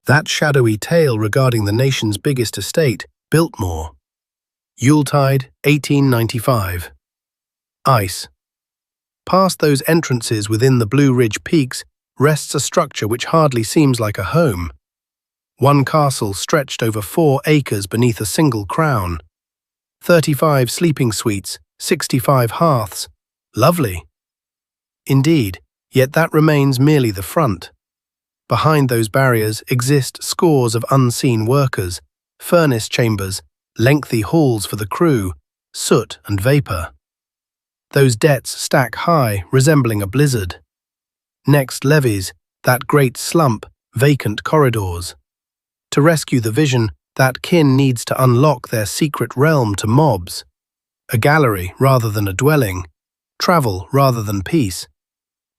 That shadowy tale regarding the nation's biggest estate, Biltmore. Yuletide, 1895. Ice. Past those entrances within the Blue Ridge Peaks rests a structure which hardly seems like a home. One castle stretched over 4 acres beneath a single crown. 35 sleeping suites, 65 hearths. Lovely. Indeed, yet that remains merely the front. Behind those barriers exist scores of unseen workers, furnace chambers, lengthy halls for the crew, soot and vapor. Those debts stack high, resembling a blizzard. Next levies, that great slump, vacant corridors. To rescue the vision, that kin needs to unlock their secret realm to mobs. A gallery rather than a dwelling, travel rather than peace.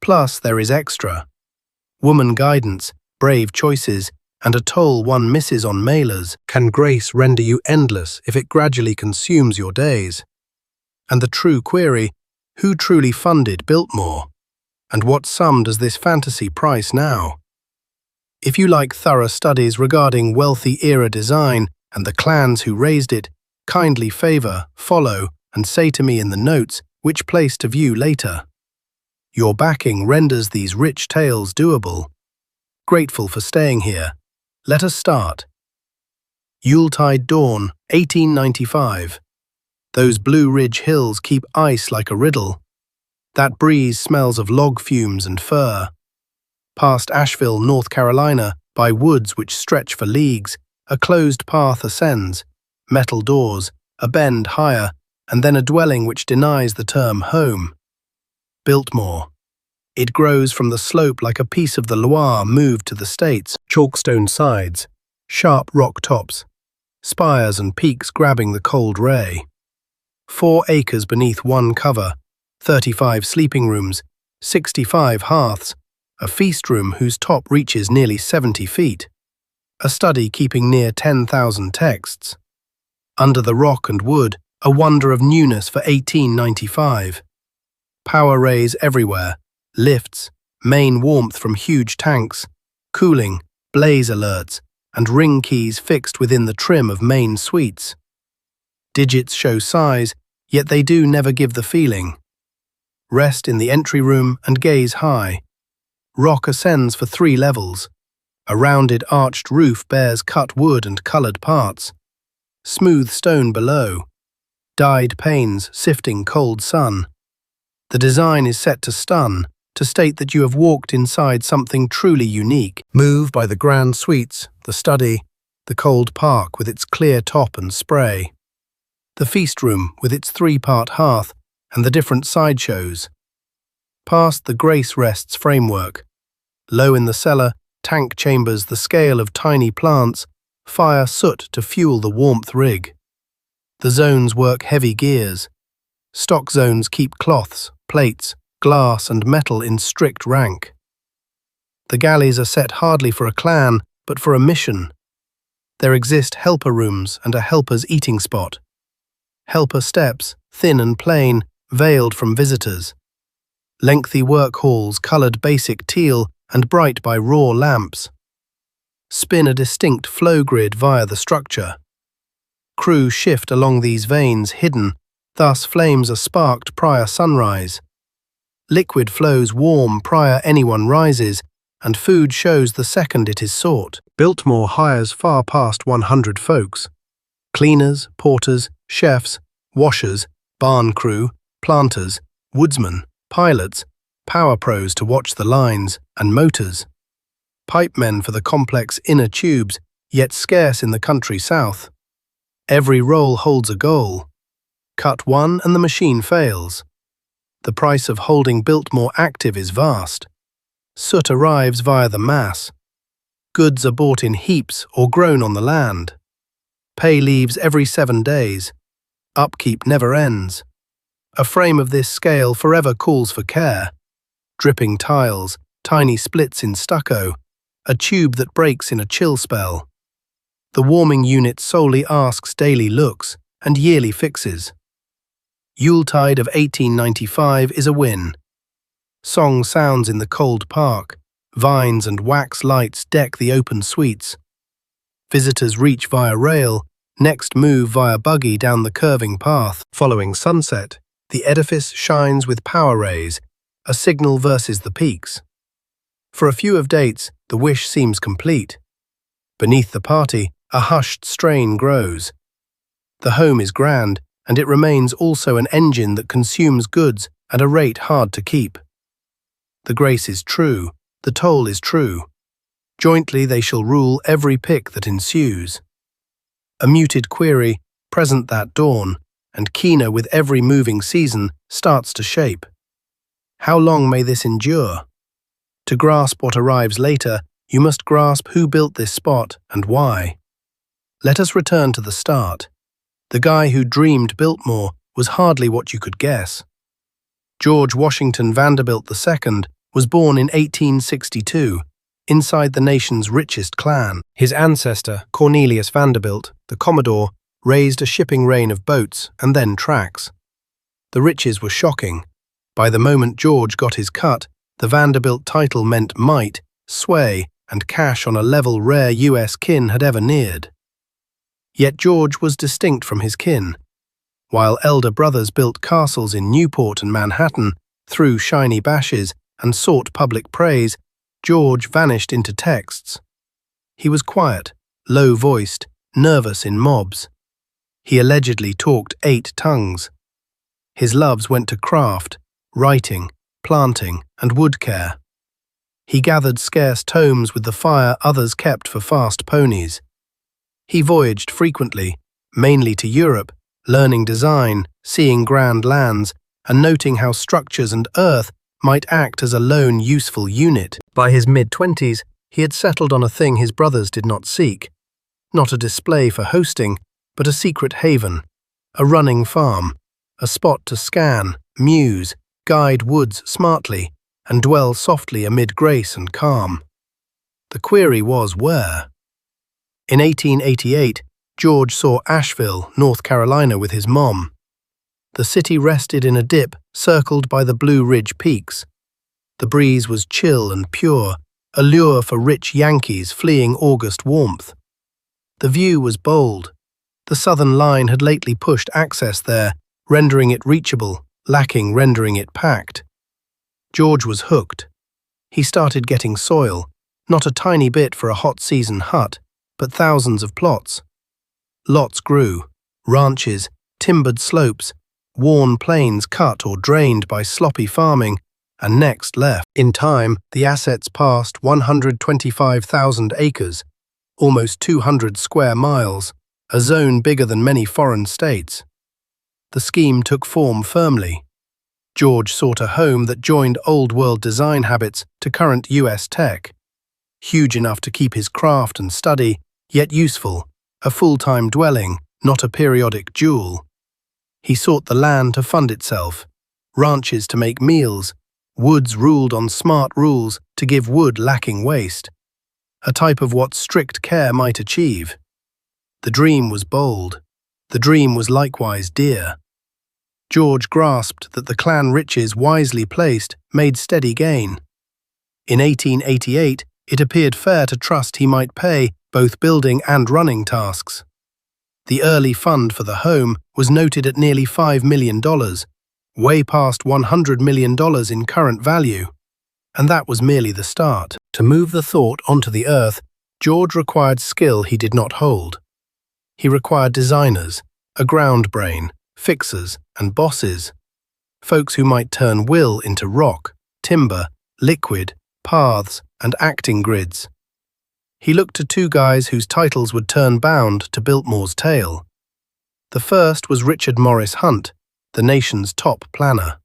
Plus there is extra. Woman guidance, brave choices, and a toll one misses on mailers. Can grace render you endless if it gradually consumes your days? And the true query, who truly funded Biltmore? And what sum does this fantasy price now? If you like thorough studies regarding wealthy era design and the clans who raised it, kindly favor, follow, and say to me in the notes which place to view later. Your backing renders these rich tales doable. Grateful for staying here. Let us start. Yuletide Dawn, 1895. Those Blue Ridge hills keep ice like a riddle. That breeze smells of log fumes and fir. Past Asheville, North Carolina, by woods which stretch for leagues, a closed path ascends, metal doors, a bend higher, and then a dwelling which denies the term home. Biltmore. It grows from the slope like a piece of the Loire moved to the States. Chalkstone sides, sharp rock tops, spires and peaks grabbing the cold ray. 4 acres beneath one cover, 35 sleeping rooms, 65 hearths, a feast room whose top reaches nearly 70 feet, a study keeping near 10,000 texts. Under the rock and wood, a wonder of newness for 1895. Power rays everywhere, lifts, main warmth from huge tanks, cooling, blaze alerts, and ring keys fixed within the trim of main suites. Digits show size, yet they do never give the feeling. Rest in the entry room and gaze high. Rock ascends for 3 levels. A rounded arched roof bears cut wood and coloured parts. Smooth stone below. Dyed panes sifting cold sun. The design is set to stun, to state that you have walked inside something truly unique. Move by the grand suites, the study, the cold park with its clear top and spray. The feast room with its 3-part hearth and the different sideshows. Past the grace rests framework. Low in the cellar, tank chambers the scale of tiny plants, fire soot to fuel the warmth rig. The zones work heavy gears. Stock zones keep cloths, plates, glass and metal in strict rank. The galleys are set hardly for a clan, but for a mission. There exist helper rooms and a helper's eating spot. Helper steps, thin and plain, veiled from visitors. Lengthy work halls coloured basic teal and bright by raw lamps. Spin a distinct flow grid via the structure. Crew shift along these veins hidden, thus flames are sparked prior sunrise. Liquid flows warm prior anyone rises, and food shows the second it is sought. Biltmore hires far past 100 folks. Cleaners, porters, chefs, washers, barn crew, planters, woodsmen, pilots, power pros to watch the lines, and motors. Pipemen for the complex inner tubes, yet scarce in the country south. Every role holds a goal. Cut one and the machine fails. The price of holding Biltmore active is vast. Soot arrives via the mass. Goods are bought in heaps or grown on the land. Pay leaves every 7 days. Upkeep never ends. A frame of this scale forever calls for care. Dripping tiles, tiny splits in stucco, a tube that breaks in a chill spell. The warming unit solely asks daily looks and yearly fixes. Yuletide of 1895 is a win. Song sounds in the cold park, Vines and wax lights deck the open suites. Visitors reach via rail, next move via buggy down the curving path. Following sunset, the edifice shines with power rays, a signal versus the peaks. For a few of dates, the wish seems complete. Beneath the party, a hushed strain grows. The home is grand, and it remains also an engine that consumes goods at a rate hard to keep. The grace is true, the toll is true. Jointly they shall rule every pick that ensues. A muted query, present that dawn, and keener with every moving season, starts to shape. How long may this endure? To grasp what arrives later, you must grasp who built this spot and why. Let us return to the start. The guy who dreamed Biltmore was hardly what you could guess. George Washington Vanderbilt II was born in 1862, inside the nation's richest clan. His ancestor, Cornelius Vanderbilt, the Commodore, raised a shipping reign of boats and then tracks. The riches were shocking. By the moment George got his cut, the Vanderbilt title meant might, sway, and cash on a level rare U.S. kin had ever neared. Yet George was distinct from his kin. While elder brothers built castles in Newport and Manhattan, threw shiny bashes, and sought public praise, George vanished into texts. He was quiet, low-voiced, nervous in mobs. He allegedly talked 8 tongues. His loves went to craft, writing, planting, and wood care. He gathered scarce tomes with the fire others kept for fast ponies. He voyaged frequently, mainly to Europe, learning design, seeing grand lands, and noting how structures and earth might act as a lone useful unit. By his mid-20s, he had settled on a thing his brothers did not seek. Not a display for hosting, but a secret haven, a running farm, a spot to scan, muse, guide woods smartly, and dwell softly amid grace and calm. The query was where? In 1888, George saw Asheville, North Carolina with his mom. The city rested in a dip circled by the Blue Ridge peaks. The breeze was chill and pure, a lure for rich Yankees fleeing August warmth. The view was bold. The Southern Line had lately pushed access there, rendering it reachable, lacking rendering it packed. George was hooked. He started getting soil, not a tiny bit for a hot season hut, but thousands of plots. Lots grew, ranches, timbered slopes, worn plains cut or drained by sloppy farming, and next left. In time, the assets passed 125,000 acres, almost 200 square miles, a zone bigger than many foreign states. The scheme took form firmly. George sought a home that joined old-world design habits to current U.S. tech. Huge enough to keep his craft and study, yet useful, a full-time dwelling, not a periodic jewel. He sought the land to fund itself, ranches to make meals, woods ruled on smart rules to give wood lacking waste, a type of what strict care might achieve. The dream was bold. The dream was likewise dear. George grasped that the clan riches wisely placed made steady gain. In 1888, it appeared fair to trust he might pay both building and running tasks. The early fund for the home was noted at nearly $5 million, way past $100 million in current value. And that was merely the start. To move the thought onto the earth, George required skill he did not hold. He required designers, a ground brain, fixers, and bosses, folks who might turn will into rock, timber, liquid, paths, and acting grids. He looked to 2 guys whose titles would turn bound to Biltmore's tale. The first was Richard Morris Hunt, the nation's top planner.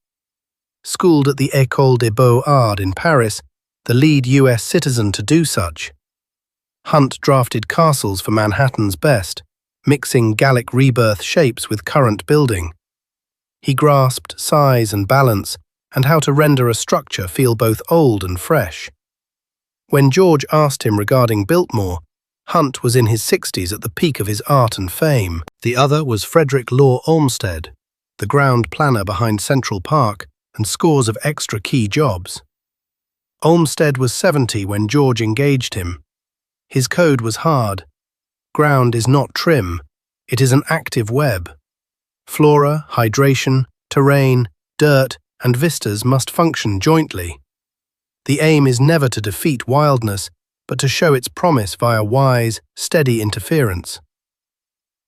Schooled at the École des Beaux-Arts in Paris, the lead U.S. citizen to do such. Hunt drafted castles for Manhattan's best, mixing Gallic rebirth shapes with current building. He grasped size and balance, and how to render a structure feel both old and fresh. When George asked him regarding Biltmore, Hunt was in his 60s at the peak of his art and fame. The other was Frederick Law Olmsted, the ground planner behind Central Park and scores of extra key jobs. Olmsted was 70 when George engaged him. His code was hard. Ground is not trim, it is an active web. Flora, hydration, terrain, dirt, and vistas must function jointly. The aim is never to defeat wildness, but to show its promise via wise, steady interference.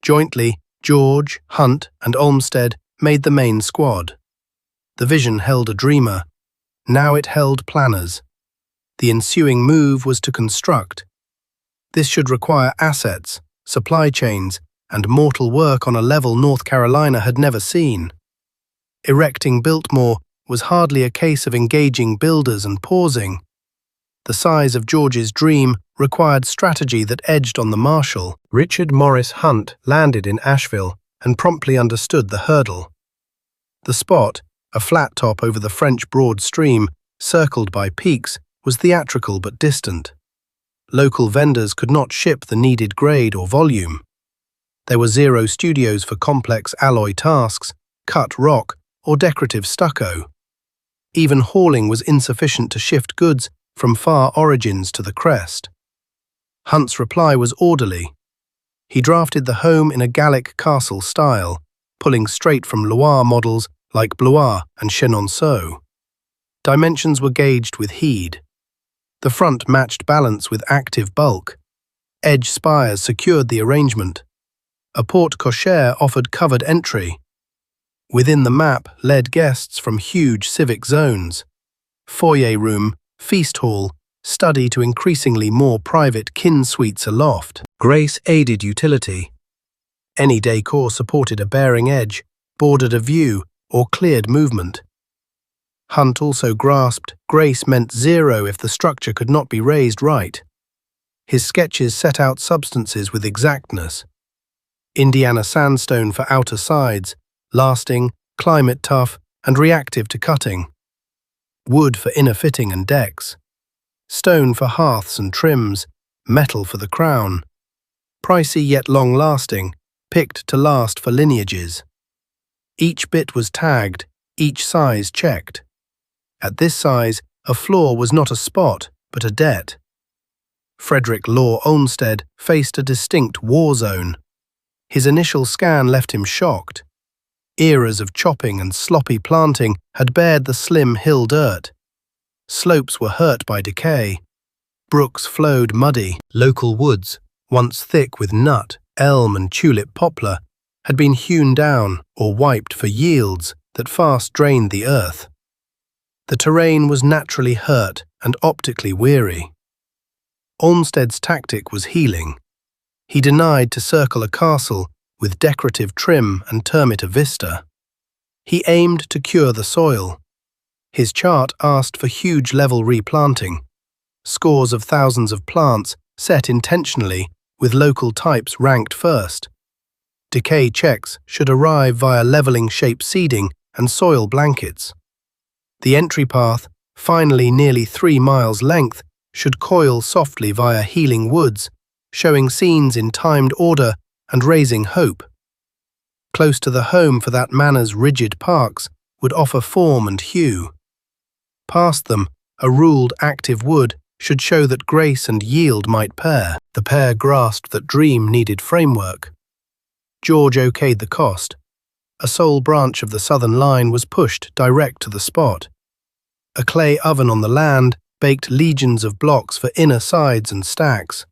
Jointly, George, Hunt, and Olmsted made the main squad. The vision held a dreamer. Now it held planners. The ensuing move was to construct. This should require assets, supply chains, and mortal work on a level North Carolina had never seen. Erecting Biltmore was hardly a case of engaging builders and pausing. The size of George's dream required strategy that edged on the martial. Richard Morris Hunt landed in Asheville and promptly understood the hurdle. The spot, a flat top over the French Broad Stream, circled by peaks, was theatrical but distant. Local vendors could not ship the needed grade or volume. There were zero studios for complex alloy tasks, cut rock, or decorative stucco. Even hauling was insufficient to shift goods from far origins to the crest. Hunt's reply was orderly. He drafted the home in a Gallic castle style, pulling straight from Loire models like Blois and Chenonceau. Dimensions were gauged with heed. The front matched balance with active bulk. Edge spires secured the arrangement. A porte cochere offered covered entry. Within the map led guests from huge civic zones. Foyer room, feast hall, study to increasingly more private kin suites aloft. Grace aided utility. Any decor supported a bearing edge, bordered a view, or cleared movement. Hunt also grasped grace meant zero if the structure could not be raised right. His sketches set out substances with exactness. Indiana sandstone for outer sides, lasting, climate tough, and reactive to cutting. Wood for inner fitting and decks. Stone for hearths and trims, metal for the crown. Pricey yet long-lasting, picked to last for lineages. Each bit was tagged, each size checked. At this size, a floor was not a spot, but a debt. Frederick Law Olmsted faced a distinct war zone. His initial scan left him shocked. Eras of chopping and sloppy planting had bared the slim hill dirt. Slopes were hurt by decay. Brooks flowed muddy. Local woods, once thick with nut, elm and tulip poplar, had been hewn down or wiped for yields that fast drained the earth. The terrain was naturally hurt and optically weary. Olmsted's tactic was healing. He denied to circle a castle with decorative trim and term it a vista. He aimed to cure the soil. His chart asked for huge level replanting, scores of thousands of plants set intentionally with local types ranked first. Decay checks should arrive via leveling shape seeding and soil blankets. The entry path, finally nearly 3 miles length, should coil softly via healing woods, showing scenes in timed order and raising hope. Close to the home for that manor's rigid parks would offer form and hue. Past them, a ruled active wood should show that grace and yield might pair. The pair grasped that dream needed framework. George okayed the cost. A sole branch of the southern line was pushed direct to the spot. A clay oven on the land baked legions of blocks for inner sides and stacks.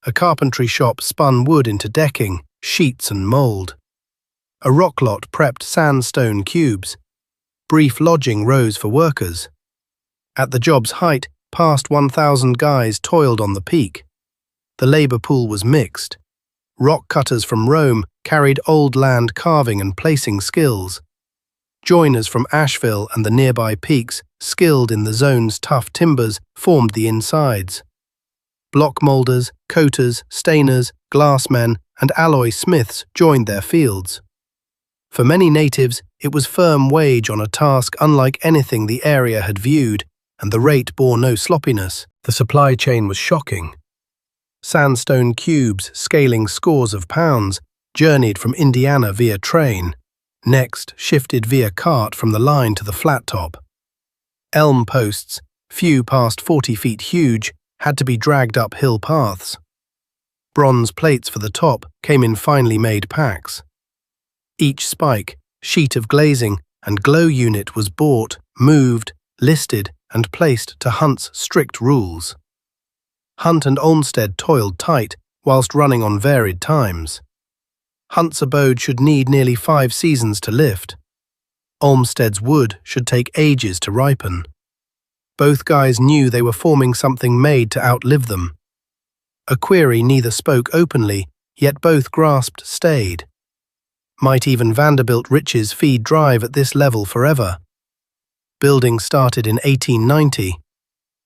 A carpentry shop spun wood into decking, sheets and mould. A rock lot prepped sandstone cubes. Brief lodging rose for workers. At the job's height, past 1,000 guys toiled on the peak. The labour pool was mixed. Rock cutters from Rome carried old land carving and placing skills. Joiners from Asheville and the nearby peaks, skilled in the zone's tough timbers, formed the insides. Block moulders, coaters, stainers, glassmen, and alloy smiths joined their fields. For many natives, it was firm wage on a task unlike anything the area had viewed, and the rate bore no sloppiness. The supply chain was shocking. Sandstone cubes, scaling scores of pounds, journeyed from Indiana via train. Next, shifted via cart from the line to the flat top. Elm posts, Few past 40 feet huge had to be dragged up hill paths. Bronze plates for the top came in finely made packs. Each spike, sheet of glazing, and glow unit was bought, moved, listed, and placed to Hunt's strict rules. Hunt and Olmsted toiled tight whilst running on varied times. Hunt's abode should need nearly 5 seasons to lift. Olmsted's wood should take ages to ripen. Both guys knew they were forming something made to outlive them. A query neither spoke openly, yet both grasped stayed. Might even Vanderbilt riches feed drive at this level forever? Building started in 1890.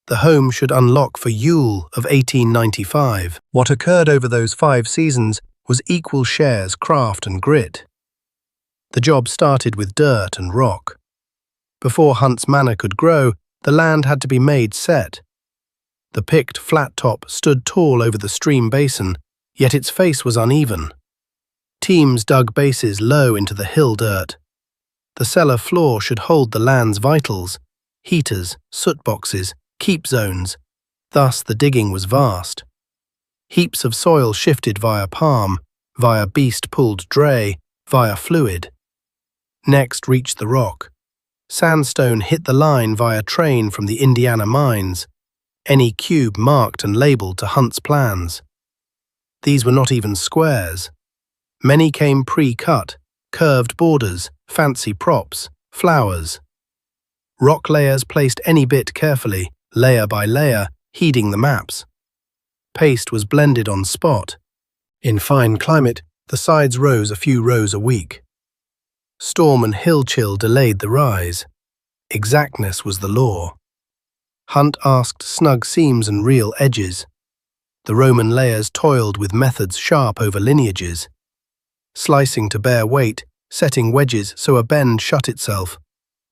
The home should unlock for Yule of 1895. What occurred over those 5 seasons was equal shares craft and grit. The job started with dirt and rock. Before Hunt's manor could grow, the land had to be made set. The picked flat top stood tall over the stream basin, yet its face was uneven. Teams dug bases low into the hill dirt. The cellar floor should hold the land's vitals: heaters, soot boxes, keep zones. Thus the digging was vast. Heaps of soil shifted via palm, via beast-pulled dray, via fluid. Next reached the rock. Sandstone hit the line via train from the Indiana mines, any cube marked and labelled to Hunt's plans. These were not even squares. Many came pre-cut, curved borders, fancy props, flowers. Rock layers placed any bit carefully, layer by layer, heeding the maps. Paste was blended on spot. In fine climate, the sides rose a few rows a week. Storm and hill chill delayed the rise. Exactness was the law. Hunt asked snug seams and real edges. The Roman layers toiled with methods sharp over lineages. Slicing to bear weight, setting wedges so a bend shut itself,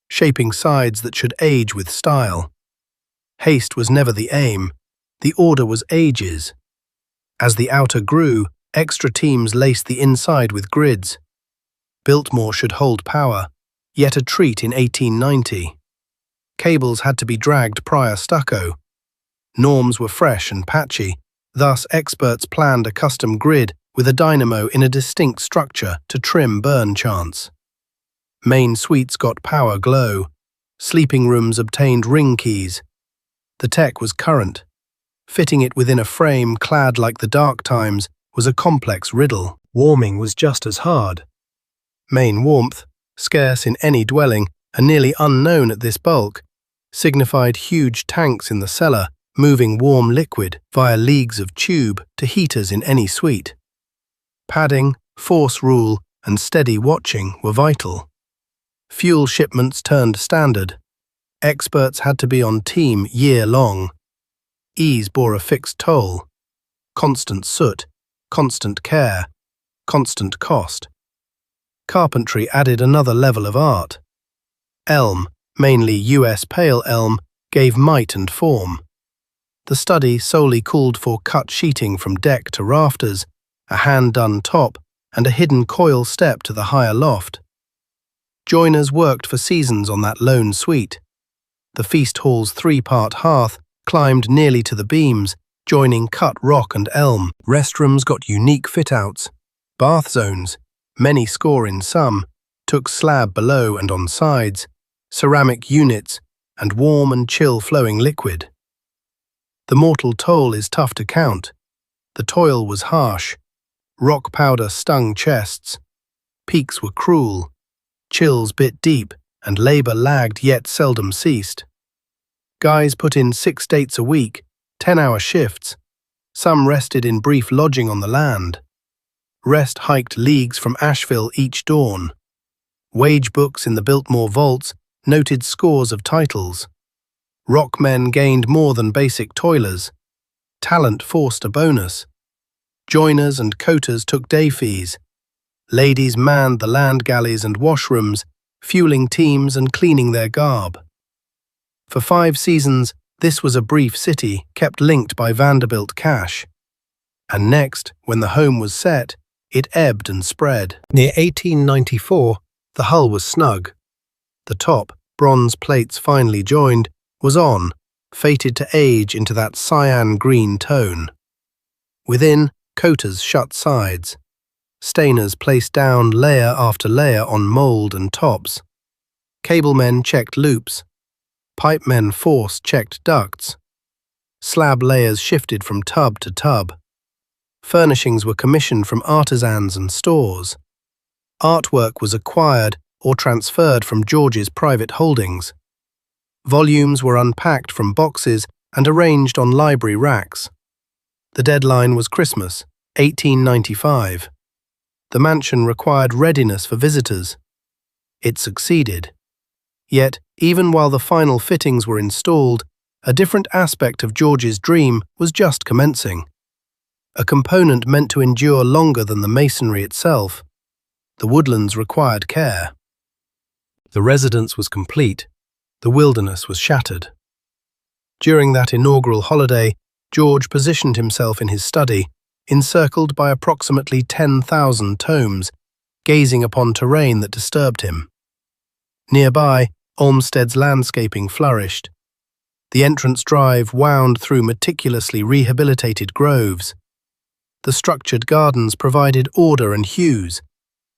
shaping sides that should age with style. Haste was never the aim, the order was ages. As the outer grew, extra teams laced the inside with grids. Biltmore should hold power, yet a treat in 1890. Cables had to be dragged prior stucco. Norms were fresh and patchy, thus experts planned a custom grid with a dynamo in a distinct structure to trim burn chance. Main suites got power glow. Sleeping rooms obtained ring keys. The tech was current. Fitting it within a frame clad like the dark times was a complex riddle. Warming was just as hard. Main warmth, scarce in any dwelling and nearly unknown at this bulk, signified huge tanks in the cellar moving warm liquid via leagues of tube to heaters in any suite. Padding, force rule, and steady watching were vital. Fuel shipments turned standard. Experts had to be on team year-long. Ease bore a fixed toll. Constant soot, constant care, constant cost. Carpentry added another level of art. Elm, mainly US pale elm, gave might and form. The study solely called for cut sheeting from deck to rafters, a hand-done top, and a hidden coil step to the higher loft. Joiners worked for seasons on that lone suite. The feast hall's 3-part hearth climbed nearly to the beams, joining cut rock and elm. Restrooms got unique fit-outs. Bath zones, many score in some, took slab below and on sides, ceramic units, and warm and chill flowing liquid. The mortal toll is tough to count. The toil was harsh. Rock powder stung chests. Peaks were cruel. Chills bit deep, and labour lagged yet seldom ceased. Guys put in 6 dates a week, 10-hour shifts. Some rested in brief lodging on the land. Rest hiked leagues from Asheville each dawn. Wage books in the Biltmore vaults noted scores of titles. Rock men gained more than basic toilers. Talent forced a bonus. Joiners and coaters took day fees. Ladies manned the land galleys and washrooms, fueling teams and cleaning their garb. For 5 seasons, this was a brief city kept linked by Vanderbilt cash. And next, when the home was set, it ebbed and spread. Near 1894, the hull was snug. The top, bronze plates finely joined, was on, fated to age into that cyan-green tone. Within, coaters shut sides. Stainers placed down layer after layer on mould and tops. Cablemen checked loops. Pipemen force-checked ducts. Slab layers shifted from tub to tub. Furnishings were commissioned from artisans and stores. Artwork was acquired or transferred from George's private holdings. Volumes were unpacked from boxes and arranged on library racks. The deadline was Christmas, 1895. The mansion required readiness for visitors. It succeeded. Yet, even while the final fittings were installed, a different aspect of George's dream was just commencing. A component meant to endure longer than the masonry itself. The woodlands required care. The residence was complete. The wilderness was shattered. During that inaugural holiday, George positioned himself in his study, encircled by approximately 10,000 tomes, gazing upon terrain that disturbed him. Nearby, Olmsted's landscaping flourished. The entrance drive wound through meticulously rehabilitated groves. The structured gardens provided order and hues.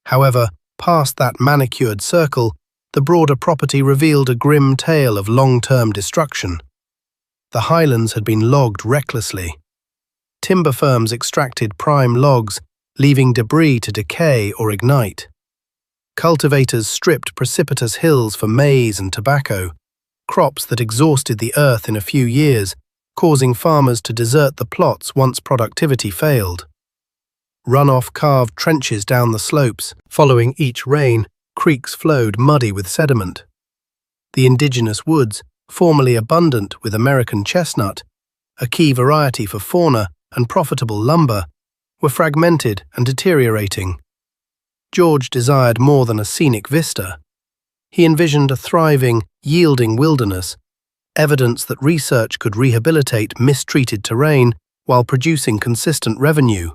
However, past that manicured circle, the broader property revealed a grim tale of long-term destruction. The highlands had been logged recklessly. Timber firms extracted prime logs, leaving debris to decay or ignite. Cultivators stripped precipitous hills for maize and tobacco, crops that exhausted the earth in a few years, causing farmers to desert the plots once productivity failed. Runoff carved trenches down the slopes. Following each rain, creeks flowed muddy with sediment. The indigenous woods, formerly abundant with American chestnut, a key variety for fauna and profitable lumber, were fragmented and deteriorating. George desired more than a scenic vista. He envisioned a thriving, yielding wilderness, evidence that research could rehabilitate mistreated terrain while producing consistent revenue.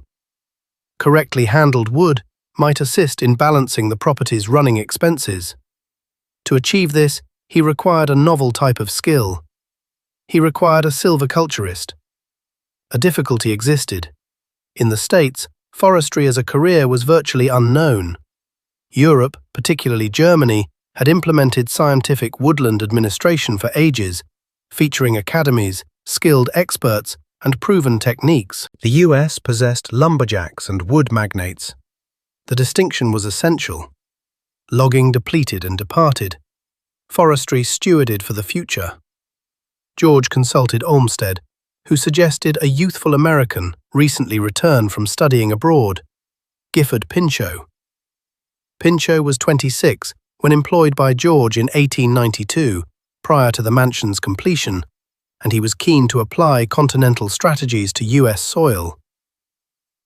Correctly handled wood might assist in balancing the property's running expenses. To achieve this, he required a novel type of skill. He required a silviculturist. A difficulty existed. In the States, forestry as a career was virtually unknown. Europe, particularly Germany, had implemented scientific woodland administration for ages, featuring academies, skilled experts, and proven techniques. The US possessed lumberjacks and wood magnates. The distinction was essential. Logging depleted and departed. Forestry stewarded for the future. George consulted Olmsted, who suggested a youthful American recently returned from studying abroad, Gifford Pinchot. Pinchot was 26 when employed by George in 1892, prior to the mansion's completion, and he was keen to apply continental strategies to US soil.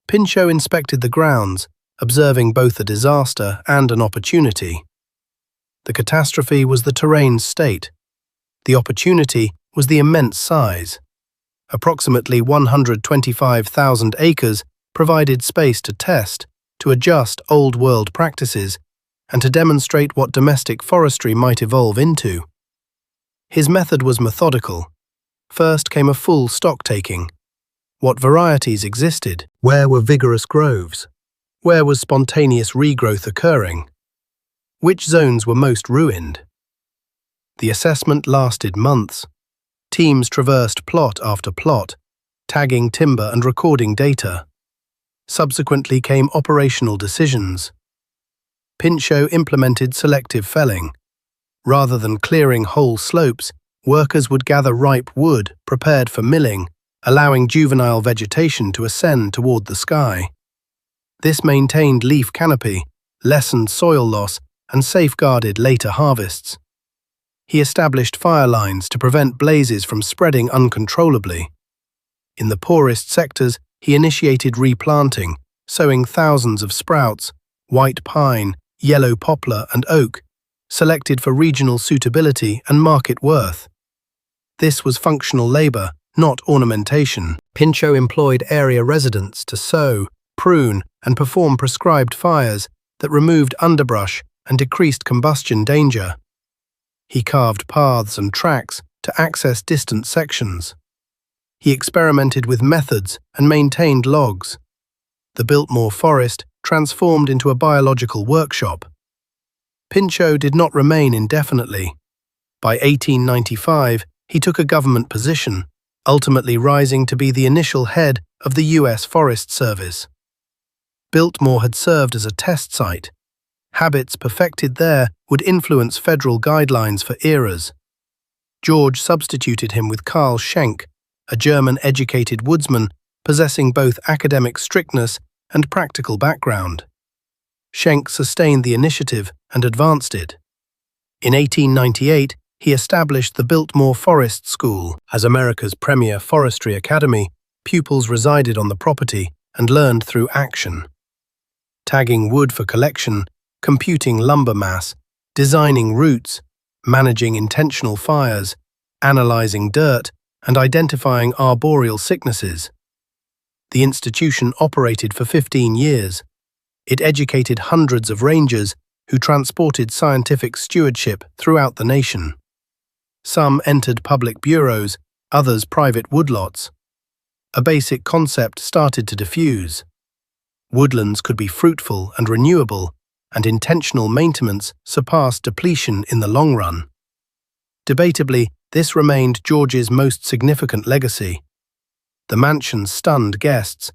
Pinchot inspected the grounds, observing both a disaster and an opportunity. The catastrophe was the terrain's state. The opportunity was the immense size. Approximately 125,000 acres provided space to test, to adjust old-world practices, and to demonstrate what domestic forestry might evolve into. His method was methodical. First came a full stock-taking. What varieties existed? Where were vigorous groves? Where was spontaneous regrowth occurring? Which zones were most ruined? The assessment lasted months. Teams traversed plot after plot, tagging timber and recording data. Subsequently came operational decisions. Pinchot implemented selective felling. Rather than clearing whole slopes, workers would gather ripe wood prepared for milling, allowing juvenile vegetation to ascend toward the sky. This maintained leaf canopy, lessened soil loss, and safeguarded later harvests. He established fire lines to prevent blazes from spreading uncontrollably. In the poorest sectors, he initiated replanting, sowing thousands of sprouts, white pine, yellow poplar, and oak, selected for regional suitability and market worth. This was functional labor, not ornamentation. Pinchot employed area residents to sow, prune, and perform prescribed fires that removed underbrush and decreased combustion danger. He carved paths and tracks to to access distant sections. He experimented with methods and maintained logs. The Biltmore Forest transformed into a biological workshop. Pinchot did not remain indefinitely. By 1895, he took a government position, ultimately rising to be the initial head of the U.S. Forest Service. Biltmore had served as a test site. Habits perfected there would influence federal guidelines for eras. George substituted him with Carl Schenck, a German-educated woodsman possessing both academic strictness and practical background. Schenck sustained the initiative and advanced it. In 1898, he established the Biltmore Forest School. As America's premier forestry academy, pupils resided on the property and learned through action. Tagging wood for collection, computing lumber mass, designing routes, managing intentional fires, analyzing dirt, and identifying arboreal sicknesses. The institution operated for 15 years. It educated hundreds of rangers who transported scientific stewardship throughout the nation. Some entered public bureaus, others private woodlots. A basic concept started to diffuse. Woodlands could be fruitful and renewable, and intentional maintenance surpassed depletion in the long run. Debatably, this remained George's most significant legacy. The mansion stunned guests.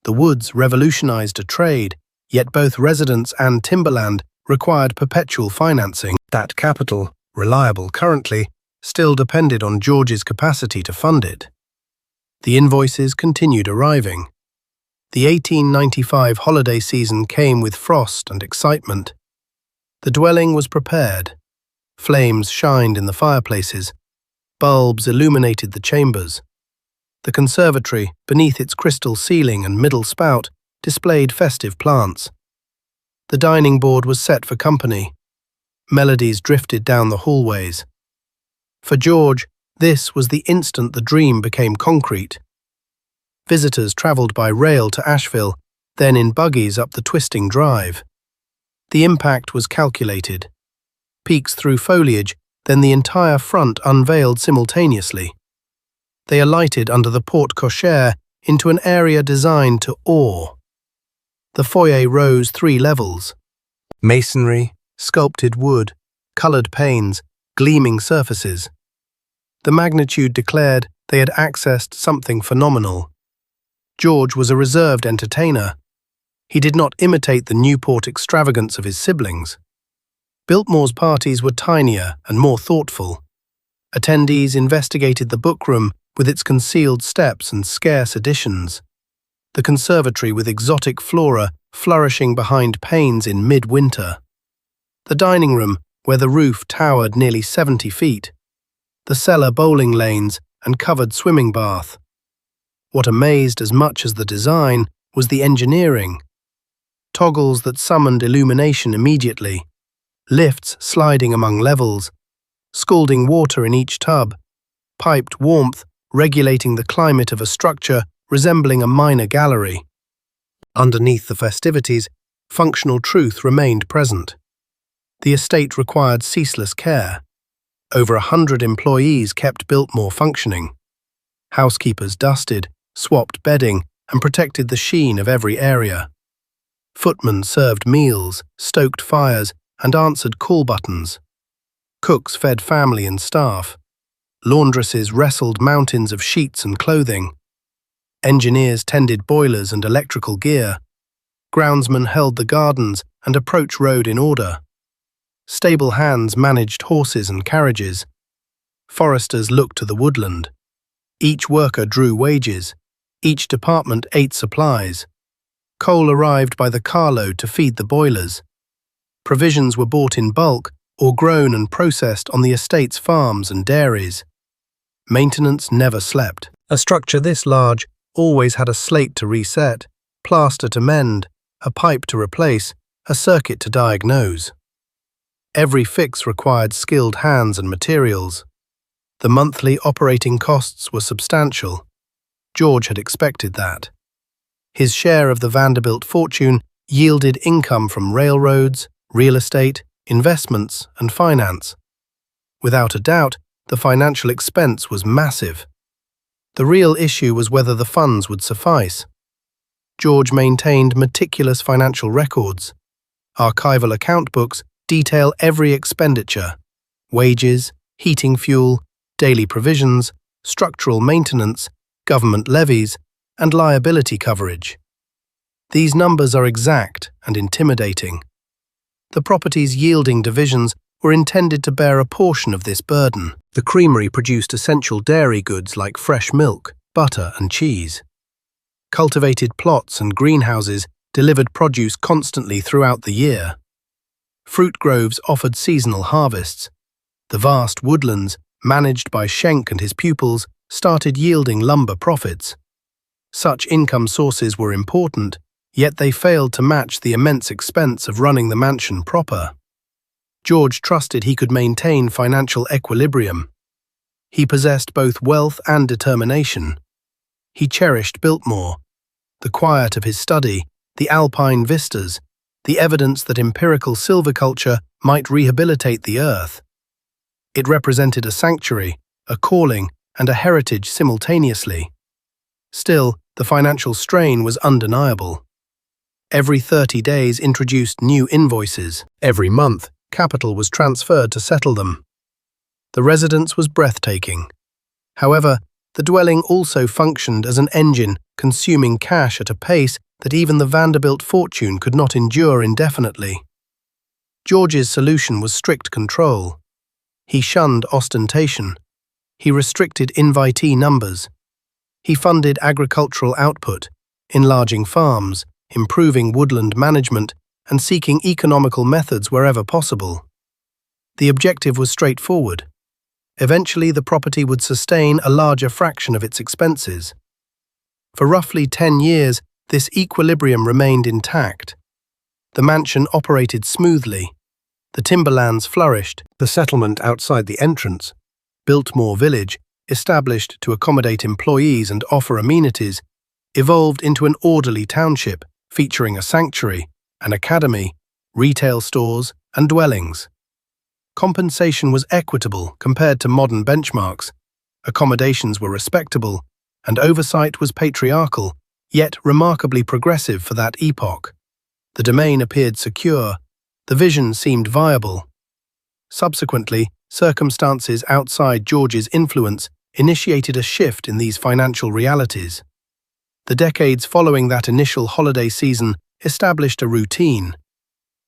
The woods revolutionized a trade, yet both residents and timberland required perpetual financing. That capital, reliable currently, still depended on George's capacity to fund it. The invoices continued arriving. The 1895 holiday season came with frost and excitement. The dwelling was prepared. Flames shined in the fireplaces. Bulbs illuminated the chambers. The conservatory, beneath its crystal ceiling and middle spout, displayed festive plants. The dining board was set for company. Melodies drifted down the hallways. For George, this was the instant the dream became concrete. Visitors travelled by rail to Asheville, then in buggies up the twisting drive. The impact was calculated. Peeks through foliage, then the entire front unveiled simultaneously. They alighted under the porte cochere into an area designed to awe. The foyer rose 3 levels. Masonry, sculpted wood, coloured panes, gleaming surfaces. The magnitude declared they had accessed something phenomenal. George was a reserved entertainer. He did not imitate the Newport extravagance of his siblings. Biltmore's parties were tinier and more thoughtful. Attendees investigated the bookroom with its concealed steps and scarce editions. The conservatory with exotic flora flourishing behind panes in midwinter. The dining room, where the roof towered nearly 70 feet. The cellar bowling lanes and covered swimming bath. What amazed as much as the design was the engineering. Toggles that summoned illumination immediately. Lifts sliding among levels. Scalding water in each tub. Piped warmth regulating the climate of a structure resembling a minor gallery. Underneath the festivities, functional truth remained present. The estate required ceaseless care. Over 100 employees kept Biltmore functioning. Housekeepers dusted, swapped bedding, and protected the sheen of every area. Footmen served meals, stoked fires, and answered call buttons. Cooks fed family and staff. Laundresses wrestled mountains of sheets and clothing. Engineers tended boilers and electrical gear. Groundsmen held the gardens and approach road in order. Stable hands managed horses and carriages. Foresters looked to the woodland. Each worker drew wages. Each department ate supplies. Coal arrived by the carload to feed the boilers. Provisions were bought in bulk or grown and processed on the estate's farms and dairies. Maintenance never slept. A structure this large always had a slate to reset, plaster to mend, a pipe to replace, a circuit to diagnose. Every fix required skilled hands and materials. The monthly operating costs were substantial. George had expected that. His share of the Vanderbilt fortune yielded income from railroads, real estate, investments, and finance. Without a doubt, the financial expense was massive. The real issue was whether the funds would suffice. George maintained meticulous financial records. Archival account books detail every expenditure: wages, heating fuel, daily provisions, structural maintenance, government levies, and liability coverage. These numbers are exact and intimidating. The property's yielding divisions were intended to bear a portion of this burden. The creamery produced essential dairy goods like fresh milk, butter, and cheese. Cultivated plots and greenhouses delivered produce constantly throughout the year. Fruit groves offered seasonal harvests. The vast woodlands, managed by Schenck and his pupils, started yielding lumber profits. Such income sources were important, yet they failed to match the immense expense of running the mansion proper. George trusted he could maintain financial equilibrium. He possessed both wealth and determination. He cherished Biltmore, the quiet of his study, the alpine vistas, the evidence that empirical silviculture might rehabilitate the earth. It represented a sanctuary, a calling, and a heritage simultaneously. Still, the financial strain was undeniable. Every 30 days introduced new invoices. Every month, capital was transferred to settle them. The residence was breathtaking. However, the dwelling also functioned as an engine consuming cash at a pace that even the Vanderbilt fortune could not endure indefinitely. George's solution was strict control. He shunned ostentation. He restricted invitee numbers. He funded agricultural output, enlarging farms, improving woodland management, and seeking economical methods wherever possible. The objective was straightforward. Eventually, the property would sustain a larger fraction of its expenses. For roughly 10 years, this equilibrium remained intact. The mansion operated smoothly. The timberlands flourished. The settlement outside the entrance, Biltmore Village, established to accommodate employees and offer amenities, evolved into an orderly township featuring a sanctuary, an academy, retail stores, and dwellings. Compensation was equitable compared to modern benchmarks, accommodations were respectable, and oversight was patriarchal, yet remarkably progressive for that epoch. The domain appeared secure, the vision seemed viable. Subsequently, circumstances outside George's influence initiated a shift in these financial realities. The decades following that initial holiday season established a routine.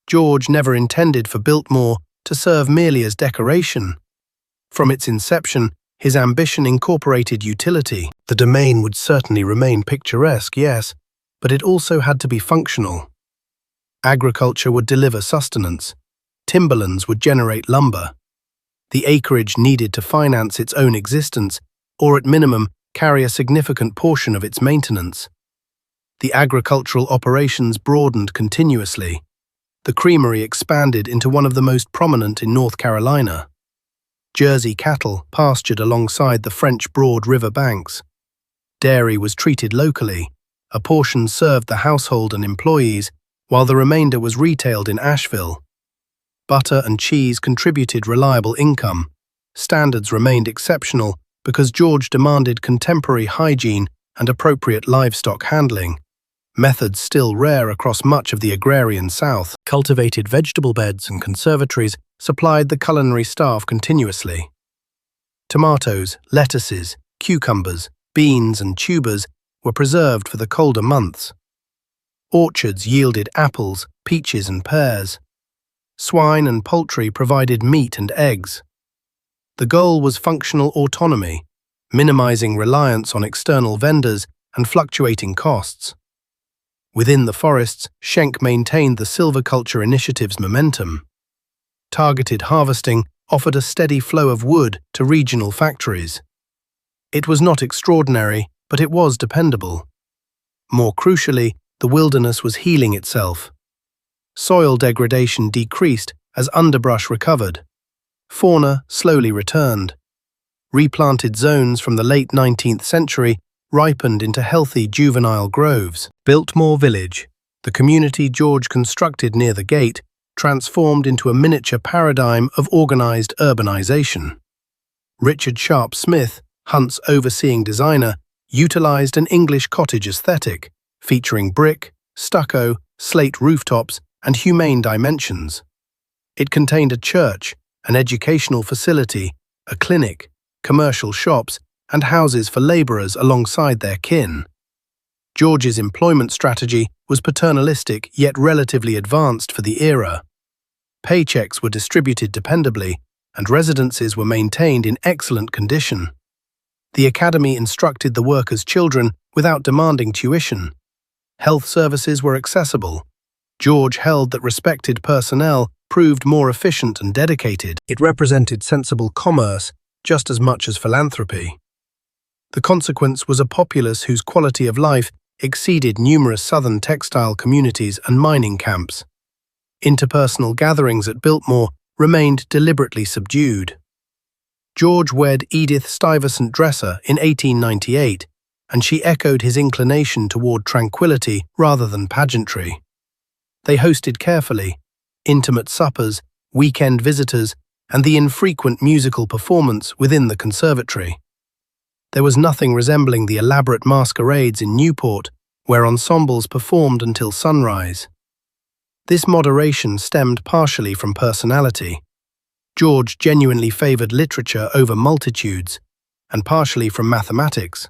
George never intended for Biltmore to serve merely as decoration. From its inception, his ambition incorporated utility. The domain would certainly remain picturesque, yes, but it also had to be functional. Agriculture would deliver sustenance. Timberlands would generate lumber. The acreage needed to finance its own existence, or at minimum, carry a significant portion of its maintenance. The agricultural operations broadened continuously. The creamery expanded into one of the most prominent in North Carolina. Jersey cattle pastured alongside the French Broad River banks. Dairy was treated locally. A portion served the household and employees, while the remainder was retailed in Asheville. Butter and cheese contributed reliable income. Standards remained exceptional because George demanded contemporary hygiene and appropriate livestock handling, methods still rare across much of the agrarian South. Cultivated vegetable beds and conservatories supplied the culinary staff continuously. Tomatoes, lettuces, cucumbers, beans, and tubers were preserved for the colder months. Orchards yielded apples, peaches, and pears. Swine and poultry provided meat and eggs. The goal was functional autonomy, minimizing reliance on external vendors and fluctuating costs. Within the forests, Schenck maintained the silviculture initiative's momentum. Targeted harvesting offered a steady flow of wood to regional factories. It was not extraordinary, but it was dependable. More crucially, the wilderness was healing itself. Soil degradation decreased as underbrush recovered. Fauna slowly returned. Replanted zones from the late 19th century ripened into healthy juvenile groves. Biltmore Village, the community George constructed near the gate, transformed into a miniature paradigm of organized urbanization. Richard Sharp Smith, Hunt's overseeing designer, utilized an English cottage aesthetic, featuring brick, stucco, slate rooftops, and humane dimensions. It contained a church, an educational facility, a clinic, commercial shops, and houses for laborers alongside their kin. George's employment strategy was paternalistic yet relatively advanced for the era. Paychecks were distributed dependably, and residences were maintained in excellent condition. The academy instructed the workers' children without demanding tuition. Health services were accessible. George held that respected personnel proved more efficient and dedicated. It represented sensible commerce just as much as philanthropy. The consequence was a populace whose quality of life exceeded numerous southern textile communities and mining camps. Interpersonal gatherings at Biltmore remained deliberately subdued. George wed Edith Stuyvesant Dresser in 1898, and she echoed his inclination toward tranquility rather than pageantry. They hosted carefully, intimate suppers, weekend visitors, and the infrequent musical performance within the conservatory. There was nothing resembling the elaborate masquerades in Newport, where ensembles performed until sunrise. This moderation stemmed partially from personality. George genuinely favored literature over multitudes, and partially from mathematics.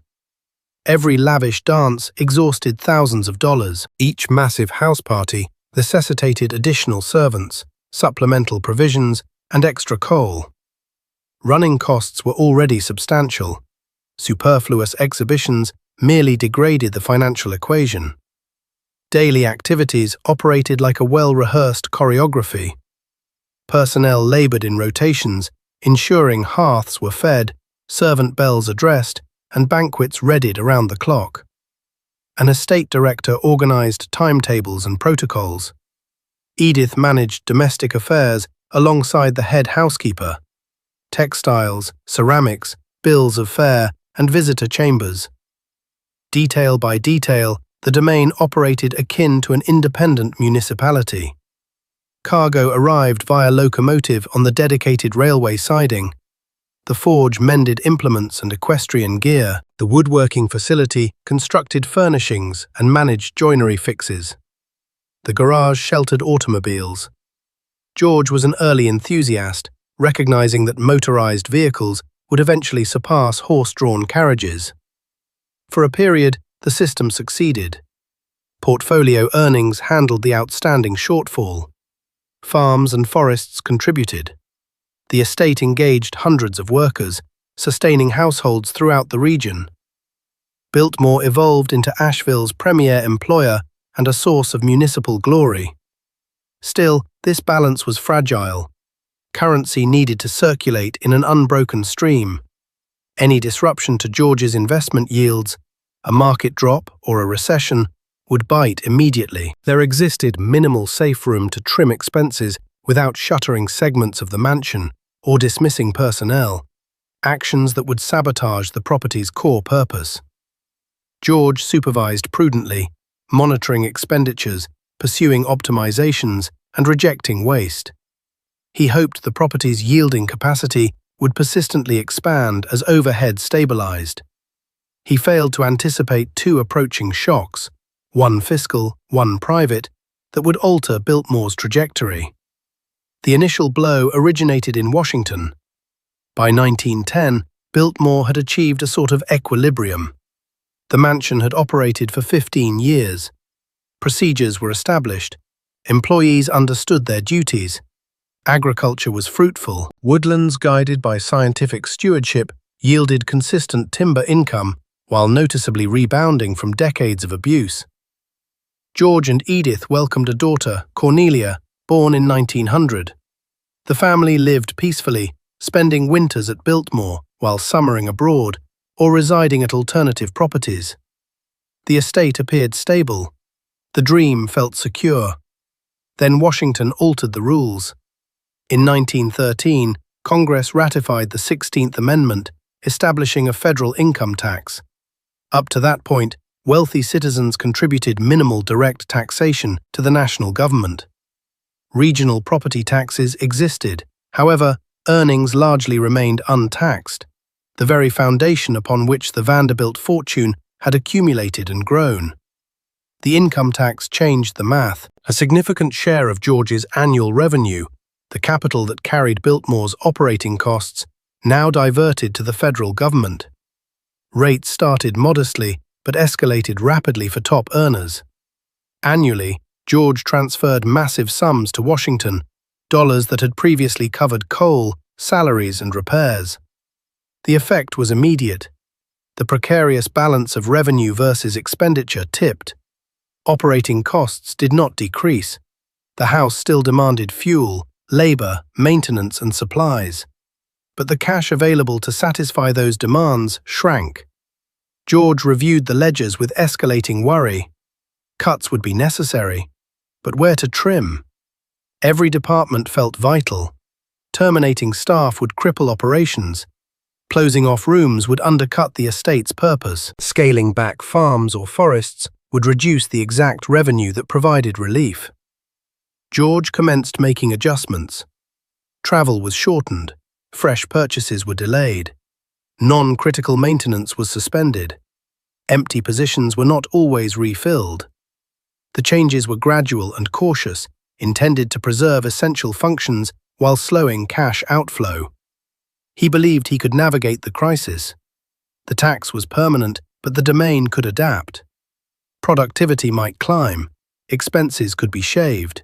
Every lavish dance exhausted thousands of dollars. Each massive house party necessitated additional servants, supplemental provisions, and extra coal. Running costs were already substantial. Superfluous exhibitions merely degraded the financial equation. Daily activities operated like a well-rehearsed choreography. Personnel labored in rotations, ensuring hearths were fed, servant bells addressed, and banquets readied around the clock. An estate director organized timetables and protocols. Edith managed domestic affairs alongside the head housekeeper. Textiles, ceramics, bills of fare, and visitor chambers. Detail by detail, the domain operated akin to an independent municipality. Cargo arrived via locomotive on the dedicated railway siding. The forge mended implements and equestrian gear. The woodworking facility constructed furnishings and managed joinery fixes. The garage sheltered automobiles. George was an early enthusiast, recognizing that motorized vehicles would eventually surpass horse-drawn carriages. For a period, the system succeeded. Portfolio earnings handled the outstanding shortfall. Farms and forests contributed. The estate engaged hundreds of workers, sustaining households throughout the region. Biltmore evolved into Asheville's premier employer and a source of municipal glory. Still, this balance was fragile. Currency needed to circulate in an unbroken stream. Any disruption to George's investment yields, a market drop or a recession, would bite immediately. There existed minimal safe room to trim expenses without shuttering segments of the mansion or dismissing personnel, actions that would sabotage the property's core purpose. George supervised prudently, monitoring expenditures, pursuing optimizations, and rejecting waste. He hoped the property's yielding capacity would persistently expand as overhead stabilized. He failed to anticipate two approaching shocks, one fiscal, one private, that would alter Biltmore's trajectory. The initial blow originated in Washington. By 1910, Biltmore had achieved a sort of equilibrium. The mansion had operated for 15 years. Procedures were established. Employees understood their duties. Agriculture was fruitful. Woodlands guided by scientific stewardship yielded consistent timber income while noticeably rebounding from decades of abuse. George and Edith welcomed a daughter, Cornelia, born in 1900. The family lived peacefully, spending winters at Biltmore while summering abroad or residing at alternative properties. The estate appeared stable. The dream felt secure. Then Washington altered the rules. In 1913, Congress ratified the 16th Amendment, establishing a federal income tax. Up to that point, wealthy citizens contributed minimal direct taxation to the national government. Regional property taxes existed. However, earnings largely remained untaxed, the very foundation upon which the Vanderbilt fortune had accumulated and grown. The income tax changed the math. A significant share of George's annual revenue, the capital that carried Biltmore's operating costs, now diverted to the federal government. Rates started modestly but escalated rapidly for top earners. Annually, George transferred massive sums to Washington, dollars that had previously covered coal, salaries, and repairs. The effect was immediate. The precarious balance of revenue versus expenditure tipped. Operating costs did not decrease. The house still demanded fuel, labor, maintenance, and supplies. But the cash available to satisfy those demands shrank. George reviewed the ledgers with escalating worry. Cuts would be necessary, but where to trim? Every department felt vital. Terminating staff would cripple operations. Closing off rooms would undercut the estate's purpose. Scaling back farms or forests would reduce the exact revenue that provided relief. George commenced making adjustments. Travel was shortened. Fresh purchases were delayed. Non-critical maintenance was suspended. Empty positions were not always refilled. The changes were gradual and cautious, intended to preserve essential functions while slowing cash outflow. He believed he could navigate the crisis. The tax was permanent, but the domain could adapt. Productivity might climb, expenses could be shaved.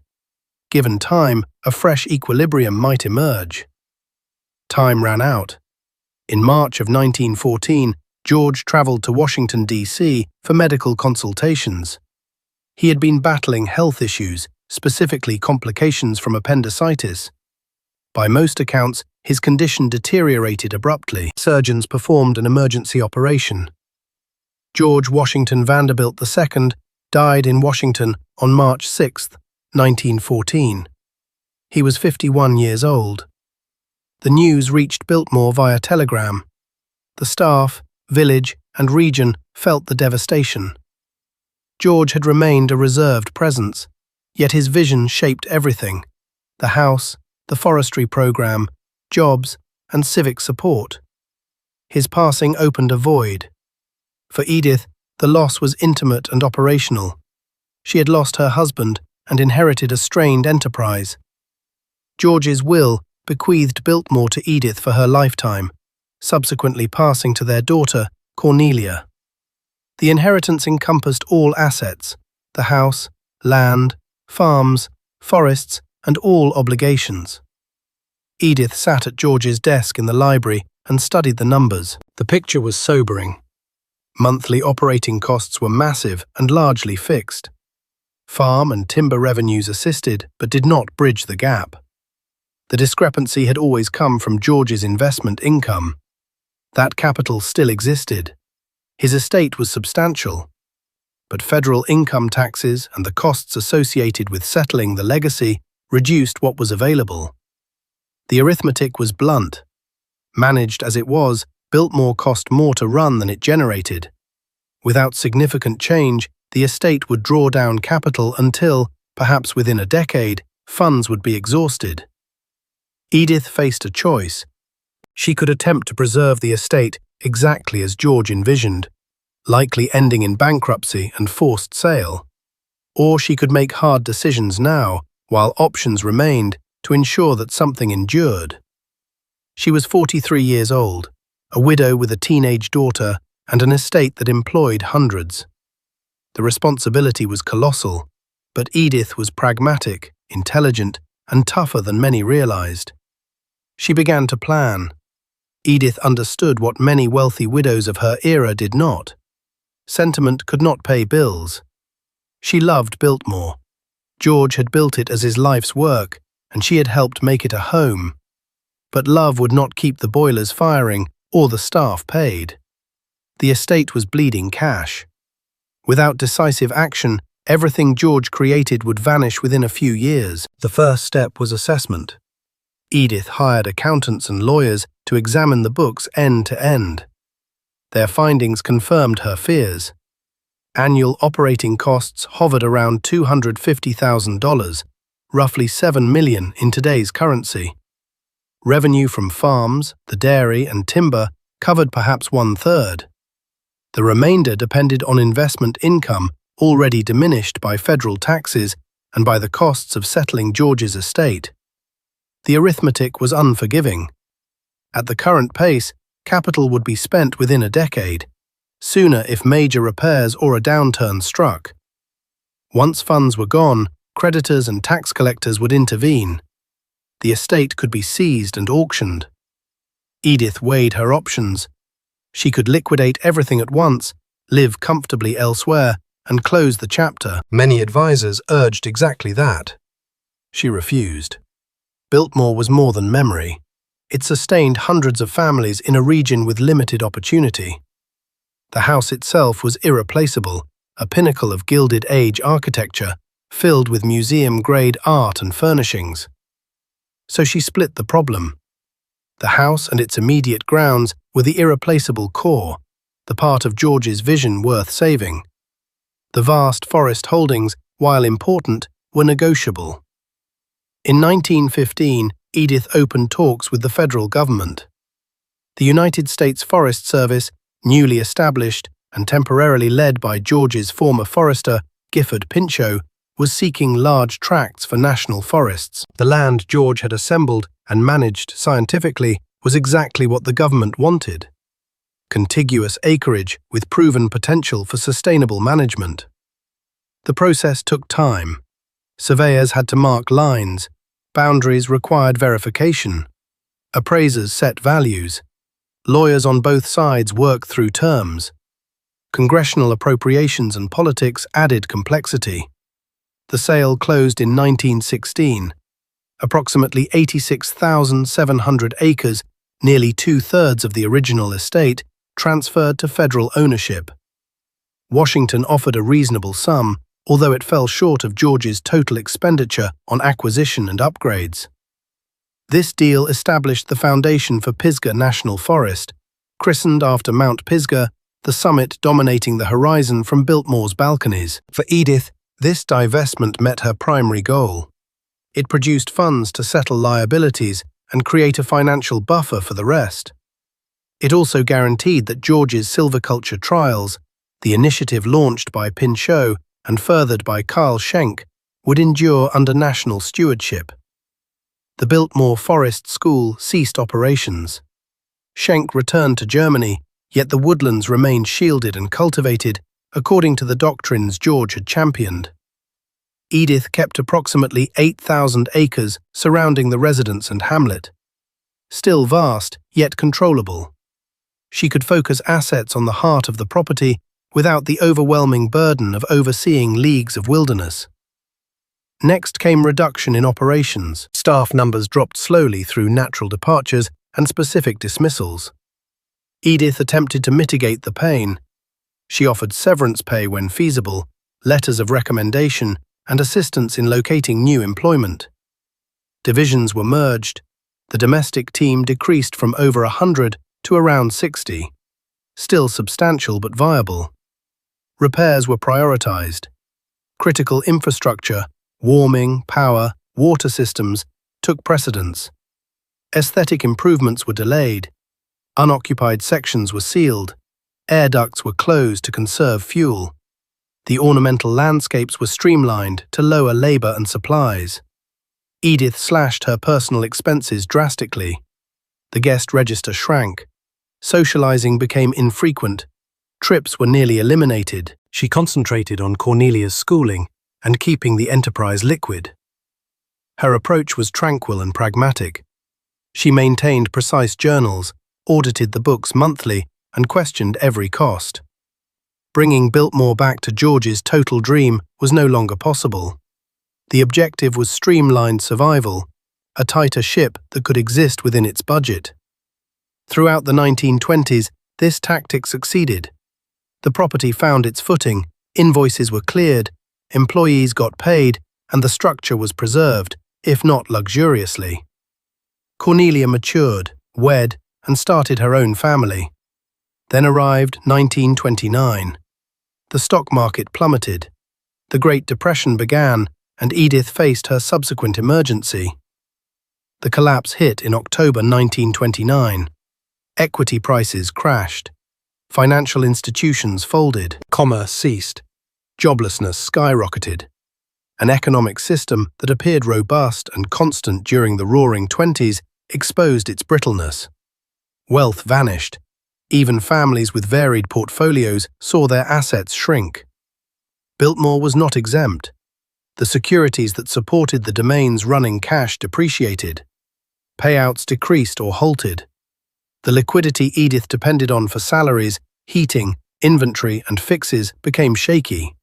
Given time, a fresh equilibrium might emerge. Time ran out. In March of 1914, George traveled to Washington, D.C. for medical consultations. He had been battling health issues, specifically complications from appendicitis. By most accounts, his condition deteriorated abruptly. Surgeons performed an emergency operation. George Washington Vanderbilt II died in Washington on March 6, 1914. He was 51 years old. The news reached Biltmore via telegram. The staff, village, and region felt the devastation. George had remained a reserved presence, yet his vision shaped everything: the house, the forestry program, jobs, and civic support. His passing opened a void. For Edith, the loss was intimate and operational. She had lost her husband and inherited a strained enterprise. George's will bequeathed Biltmore to Edith for her lifetime, subsequently passing to their daughter, Cornelia. The inheritance encompassed all assets: the house, land, farms, forests, and all obligations. Edith sat at George's desk in the library and studied the numbers. The picture was sobering. Monthly operating costs were massive and largely fixed. Farm and timber revenues assisted but did not bridge the gap. The discrepancy had always come from George's investment income. That capital still existed. His estate was substantial. But federal income taxes and the costs associated with settling the legacy reduced what was available. The arithmetic was blunt. Managed as it was, Biltmore cost more to run than it generated. Without significant change, the estate would draw down capital until, perhaps within a decade, funds would be exhausted. Edith faced a choice. She could attempt to preserve the estate exactly as George envisioned, likely ending in bankruptcy and forced sale. Or she could make hard decisions now, while options remained, to ensure that something endured. She was 43 years old, a widow with a teenage daughter and an estate that employed hundreds. The responsibility was colossal, but Edith was pragmatic, intelligent, and tougher than many realized. She began to plan. Edith understood what many wealthy widows of her era did not. Sentiment could not pay bills. She loved Biltmore. George had built it as his life's work, and she had helped make it a home. But love would not keep the boilers firing or the staff paid. The estate was bleeding cash. Without decisive action, everything George created would vanish within a few years. The first step was assessment. Edith hired accountants and lawyers to examine the books end to end. Their findings confirmed her fears. Annual operating costs hovered around $250,000, roughly $7 million in today's currency. Revenue from farms, the dairy, and timber covered perhaps 1/3. The remainder depended on investment income already diminished by federal taxes and by the costs of settling George's estate. The arithmetic was unforgiving. At the current pace, capital would be spent within a decade, sooner if major repairs or a downturn struck. Once funds were gone, creditors and tax collectors would intervene. The estate could be seized and auctioned. Edith weighed her options. She could liquidate everything at once, live comfortably elsewhere, and close the chapter. Many advisors urged exactly that. She refused. Biltmore was more than memory. It sustained hundreds of families in a region with limited opportunity. The house itself was irreplaceable, a pinnacle of Gilded Age architecture, filled with museum-grade art and furnishings. So she split the problem. The house and its immediate grounds were the irreplaceable core, the part of George's vision worth saving. The vast forest holdings, while important, were negotiable. In 1915, Edith opened talks with the federal government. The United States Forest Service, newly established and temporarily led by George's former forester, Gifford Pinchot, was seeking large tracts for national forests. The land George had assembled and managed scientifically was exactly what the government wanted. Contiguous acreage with proven potential for sustainable management. The process took time. Surveyors had to mark lines. Boundaries required verification. Appraisers set values. Lawyers on both sides worked through terms. Congressional appropriations and politics added complexity. The sale closed in 1916. Approximately 86,700 acres, nearly 2/3 of the original estate, transferred to federal ownership. Washington offered a reasonable sum, although it fell short of George's total expenditure on acquisition and upgrades. This deal established the foundation for Pisgah National Forest, christened after Mount Pisgah, the summit dominating the horizon from Biltmore's balconies. For Edith, this divestment met her primary goal. It produced funds to settle liabilities and create a financial buffer for the rest. It also guaranteed that George's silviculture trials, the initiative launched by Pinchot and furthered by Carl Schenck, would endure under national stewardship. The Biltmore Forest School ceased operations. Schenck returned to Germany, yet the woodlands remained shielded and cultivated according to the doctrines George had championed. Edith kept approximately 8,000 acres surrounding the residence and hamlet. Still vast, yet controllable. She could focus assets on the heart of the property without the overwhelming burden of overseeing leagues of wilderness. Next came reduction in operations. Staff numbers dropped slowly through natural departures and specific dismissals. Edith attempted to mitigate the pain. She offered severance pay when feasible, letters of recommendation, and assistance in locating new employment. Divisions were merged. The domestic team decreased from over 100 to around 60. Still substantial but viable. Repairs were prioritized. Critical infrastructure, warming, power, water systems, took precedence. Aesthetic improvements were delayed. Unoccupied sections were sealed. Air ducts were closed to conserve fuel. The ornamental landscapes were streamlined to lower labor and supplies. Edith slashed her personal expenses drastically. The guest register shrank. Socializing became infrequent. Trips were nearly eliminated. She concentrated on Cornelia's schooling and keeping the enterprise liquid. Her approach was tranquil and pragmatic. She maintained precise journals, audited the books monthly, and questioned every cost. Bringing Biltmore back to George's total dream was no longer possible. The objective was streamlined survival, a tighter ship that could exist within its budget. Throughout the 1920s, this tactic succeeded. The property found its footing, invoices were cleared, employees got paid, and the structure was preserved, if not luxuriously. Cornelia matured, wed, and started her own family. Then arrived 1929. The stock market plummeted. The Great Depression began, and Edith faced her subsequent emergency. The collapse hit in October 1929. Equity prices crashed. Financial institutions folded. Commerce ceased. Joblessness skyrocketed. An economic system that appeared robust and constant during the Roaring Twenties exposed its brittleness. Wealth vanished. Even families with varied portfolios saw their assets shrink. Biltmore was not exempt. The securities that supported the domain's running cash depreciated. Payouts decreased or halted. The liquidity Edith depended on for salaries, heating, inventory, and fixes became shaky.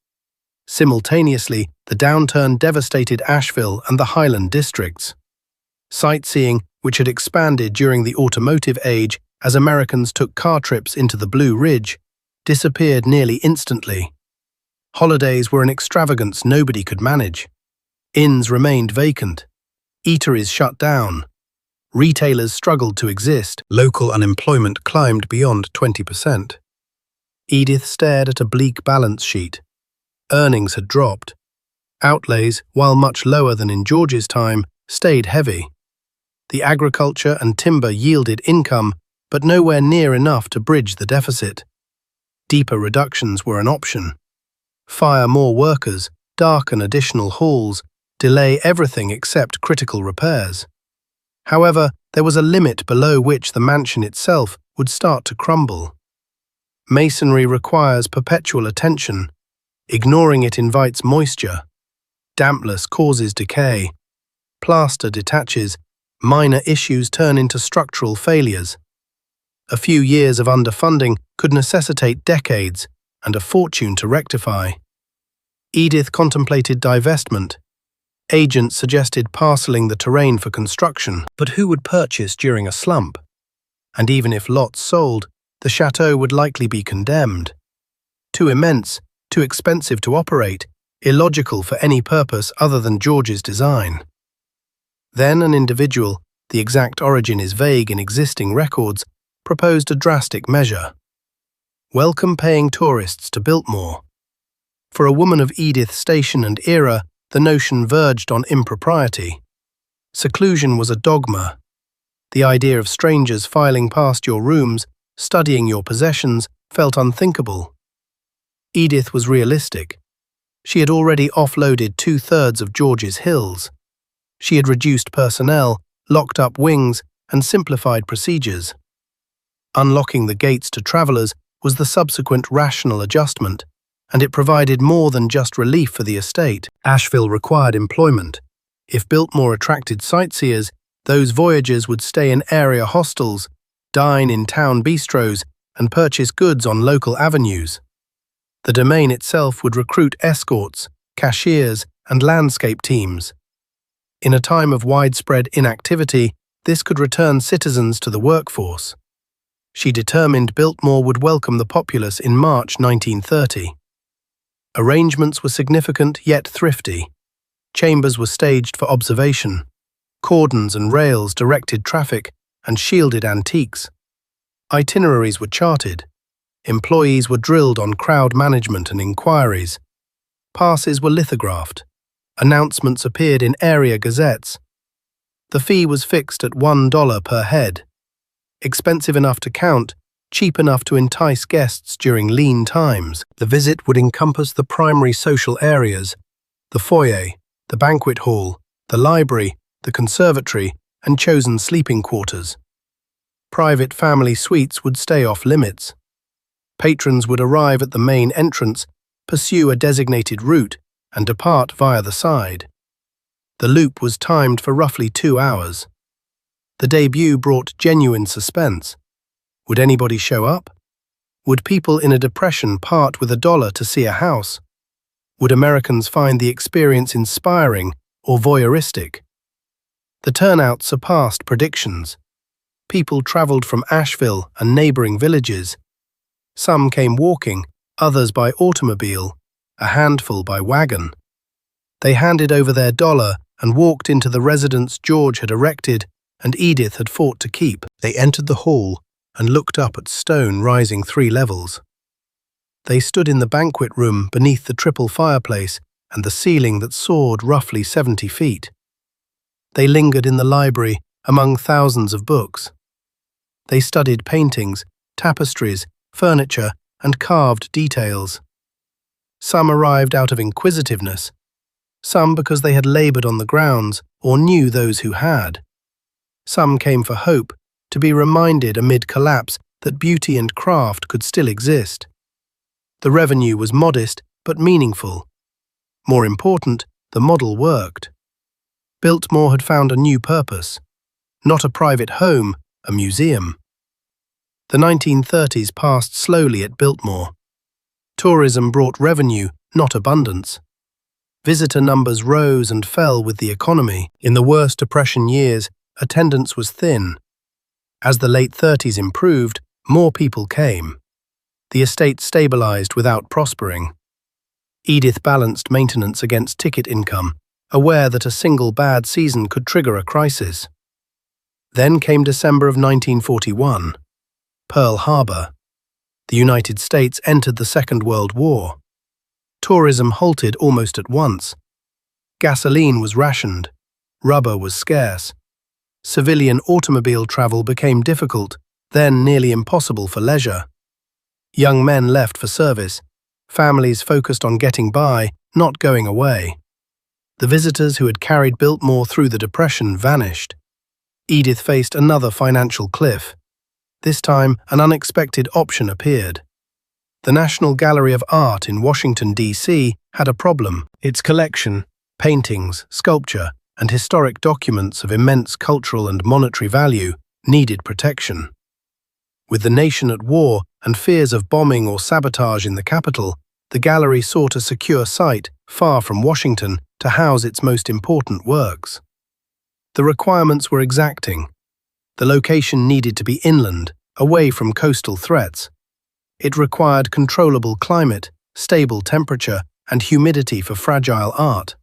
Simultaneously, the downturn devastated Asheville and the Highland districts. Sightseeing, which had expanded during the automotive age as Americans took car trips into the Blue Ridge, disappeared nearly instantly. Holidays were an extravagance nobody could manage. Inns remained vacant. Eateries shut down. Retailers struggled to exist. Local unemployment climbed beyond 20%. Edith stared at a bleak balance sheet. Earnings had dropped. Outlays, while much lower than in George's time, stayed heavy. The agriculture and timber yielded income, but nowhere near enough to bridge the deficit. Deeper reductions were an option. Fire more workers, darken additional halls, delay everything except critical repairs. However, there was a limit below which the mansion itself would start to crumble. Masonry requires perpetual attention. Ignoring it invites moisture. Dampness causes decay. Plaster detaches. Minor issues turn into structural failures. A few years of underfunding could necessitate decades and a fortune to rectify. Edith contemplated divestment. Agents suggested parceling the terrain for construction, but who would purchase during a slump? And even if lots sold, the chateau would likely be condemned. Too immense, too expensive to operate, illogical for any purpose other than George's design. Then an individual, the exact origin is vague in existing records, proposed a drastic measure. Welcome paying tourists to Biltmore. For a woman of Edith's station and era, the notion verged on impropriety. Seclusion was a dogma. The idea of strangers filing past your rooms, studying your possessions, felt unthinkable. Edith was realistic. She had already offloaded 2/3 of George's hills. She had reduced personnel, locked up wings, and simplified procedures. Unlocking the gates to travelers was the subsequent rational adjustment, and it provided more than just relief for the estate. Asheville required employment. If Biltmore attracted sightseers, those voyagers would stay in area hostels, dine in town bistros, and purchase goods on local avenues. The domain itself would recruit escorts, cashiers, and landscape teams. In a time of widespread inactivity, this could return citizens to the workforce. She determined Biltmore would welcome the populace in March 1930. Arrangements were significant yet thrifty. Chambers were staged for observation. Cordons and rails directed traffic and shielded antiques. Itineraries were charted. Employees were drilled on crowd management and inquiries. Passes were lithographed. Announcements appeared in area gazettes. The fee was fixed at $1 per head. Expensive enough to count, cheap enough to entice guests during lean times. The visit would encompass the primary social areas, the foyer, the banquet hall, the library, the conservatory, and chosen sleeping quarters. Private family suites would stay off limits. Patrons would arrive at the main entrance, pursue a designated route, and depart via the side. The loop was timed for roughly 2 hours. The debut brought genuine suspense. Would anybody show up? Would people in a depression part with $1 to see a house? Would Americans find the experience inspiring or voyeuristic? The turnout surpassed predictions. People traveled from Asheville and neighboring villages. Some came walking, others by automobile, a handful by wagon. They handed over their $1 and walked into the residence George had erected and Edith had fought to keep. They entered the hall and looked up at stone rising 3 levels. They stood in the banquet room beneath the triple fireplace and the ceiling that soared roughly 70 feet. They lingered in the library among thousands of books. They studied paintings, tapestries, furniture, and carved details. Some arrived out of inquisitiveness, some because they had labored on the grounds or knew those who had. Some came for hope, to be reminded amid collapse that beauty and craft could still exist. The revenue was modest but meaningful. More important, the model worked. Biltmore had found a new purpose. Not a private home, a museum. The 1930s passed slowly at Biltmore. Tourism brought revenue, not abundance. Visitor numbers rose and fell with the economy. In the worst Depression years, attendance was thin. As the late 30s improved, more people came. The estate stabilized without prospering. Edith balanced maintenance against ticket income, aware that a single bad season could trigger a crisis. Then came December of 1941. Pearl Harbor. The United States entered the Second World War. Tourism halted almost at once. Gasoline was rationed. Rubber was scarce. Civilian automobile travel became difficult, then nearly impossible for leisure. Young men left for service. Families focused on getting by, not going away. The visitors who had carried Biltmore through the Depression vanished. Edith faced another financial cliff. This time, an unexpected option appeared. The National Gallery of Art in Washington, D.C. had a problem. Its collection, paintings, sculpture, and historic documents of immense cultural and monetary value, needed protection. With the nation at war and fears of bombing or sabotage in the capital, the gallery sought a secure site, far from Washington, to house its most important works. The requirements were exacting. The location needed to be inland, away from coastal threats. It required controllable climate, stable temperature, and humidity for fragile art.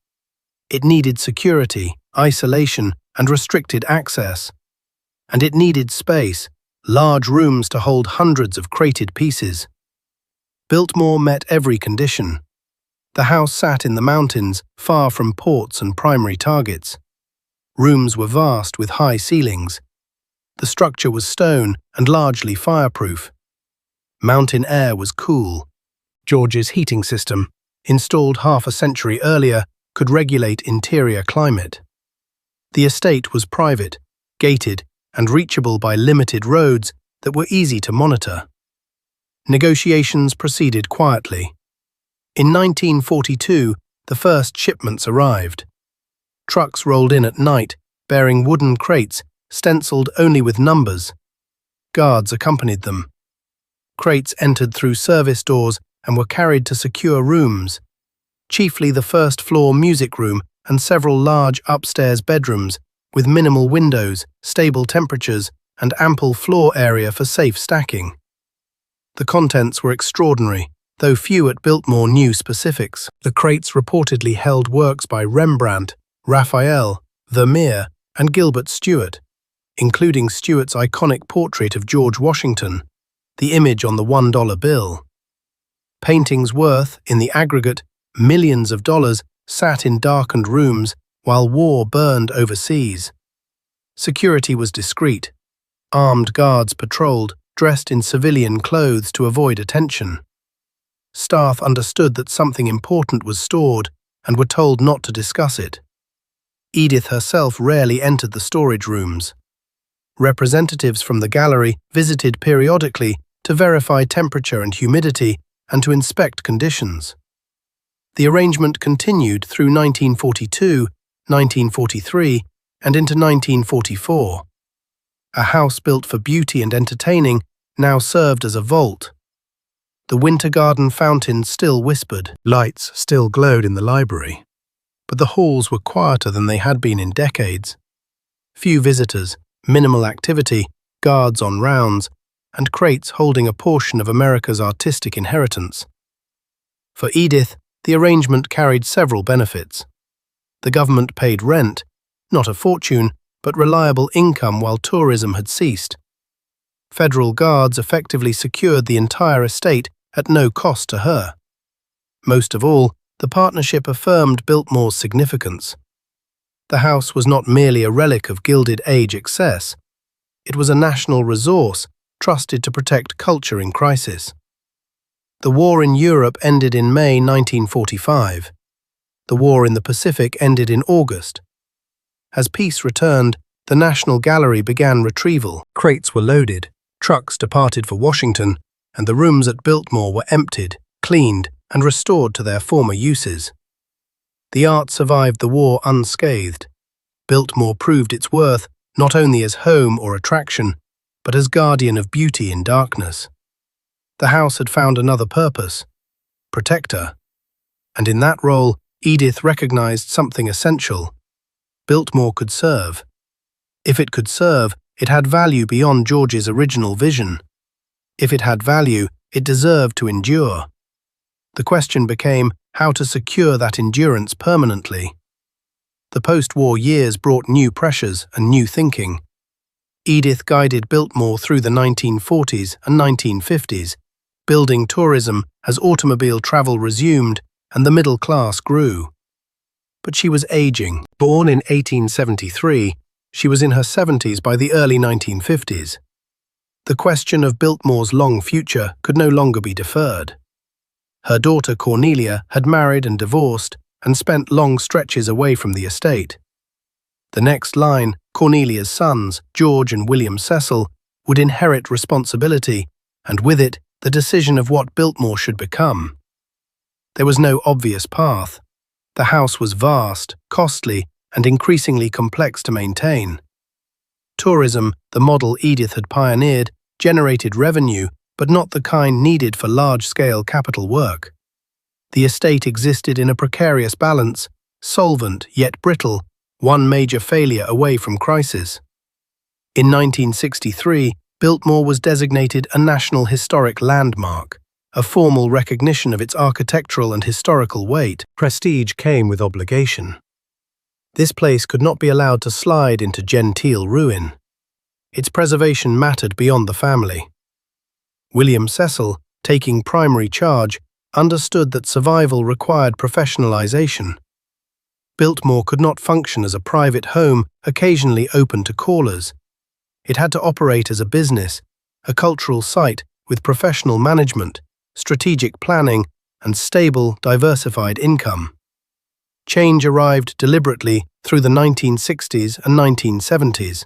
It needed security, isolation, and restricted access. And it needed space, large rooms to hold hundreds of crated pieces. Biltmore met every condition. The house sat in the mountains, far from ports and primary targets. Rooms were vast with high ceilings. The structure was stone and largely fireproof. Mountain air was cool. George's heating system, installed half a century earlier, could regulate interior climate. The estate was private, gated, and reachable by limited roads that were easy to monitor. Negotiations proceeded quietly. In 1942, the first shipments arrived. Trucks rolled in at night, bearing wooden crates, stenciled only with numbers. Guards accompanied them. Crates entered through service doors and were carried to secure rooms, chiefly the first-floor music room and several large upstairs bedrooms with minimal windows, stable temperatures, and ample floor area for safe stacking. The contents were extraordinary, though few at Biltmore knew specifics. The crates reportedly held works by Rembrandt, Raphael, Vermeer, and Gilbert Stuart, including Stuart's iconic portrait of George Washington, the image on the $1 bill. Paintings worth, in the aggregate, millions of dollars sat in darkened rooms while war burned overseas. Security was discreet. Armed guards patrolled, dressed in civilian clothes to avoid attention. Staff understood that something important was stored and were told not to discuss it. Edith herself rarely entered the storage rooms. Representatives from the gallery visited periodically to verify temperature and humidity and to inspect conditions. The arrangement continued through 1942, 1943, and into 1944. A house built for beauty and entertaining now served as a vault. The Winter Garden fountain still whispered. Lights still glowed in the library. But the halls were quieter than they had been in decades. Few visitors, minimal activity, guards on rounds, and crates holding a portion of America's artistic inheritance. For Edith, the arrangement carried several benefits. The government paid rent, not a fortune, but reliable income while tourism had ceased. Federal guards effectively secured the entire estate at no cost to her. Most of all, the partnership affirmed Biltmore's significance. The house was not merely a relic of Gilded Age excess. It was a national resource trusted to protect culture in crisis. The war in Europe ended in May 1945. The war in the Pacific ended in August. As peace returned, the National Gallery began retrieval. Crates were loaded, trucks departed for Washington, and the rooms at Biltmore were emptied, cleaned, and restored to their former uses. The art survived the war unscathed. Biltmore proved its worth not only as home or attraction, but as guardian of beauty in darkness. The house had found another purpose: protector. And in that role, Edith recognized something essential. Biltmore could serve. If it could serve, it had value beyond George's original vision. If it had value, it deserved to endure. The question became how to secure that endurance permanently. The post-war years brought new pressures and new thinking. Edith guided Biltmore through the 1940s and 1950s, building tourism as automobile travel resumed and the middle class grew. But she was aging. Born in 1873, she was in her 70s by the early 1950s. The question of Biltmore's long future could no longer be deferred. Her daughter Cornelia had married and divorced and spent long stretches away from the estate. The next line, Cornelia's sons, George and William Cecil, would inherit responsibility, and with it, the decision of what Biltmore should become. There was no obvious path. The house was vast, costly, and increasingly complex to maintain. Tourism, the model Edith had pioneered, generated revenue, but not the kind needed for large-scale capital work. The estate existed in a precarious balance, solvent yet brittle, one major failure away from crisis. In 1963, Biltmore was designated a National Historic Landmark, a formal recognition of its architectural and historical weight. Prestige came with obligation. This place could not be allowed to slide into genteel ruin. Its preservation mattered beyond the family. William Cecil, taking primary charge, understood that survival required professionalization. Biltmore could not function as a private home occasionally open to callers. It had to operate as a business, a cultural site with professional management, strategic planning, and stable, diversified income. Change arrived deliberately through the 1960s and 1970s.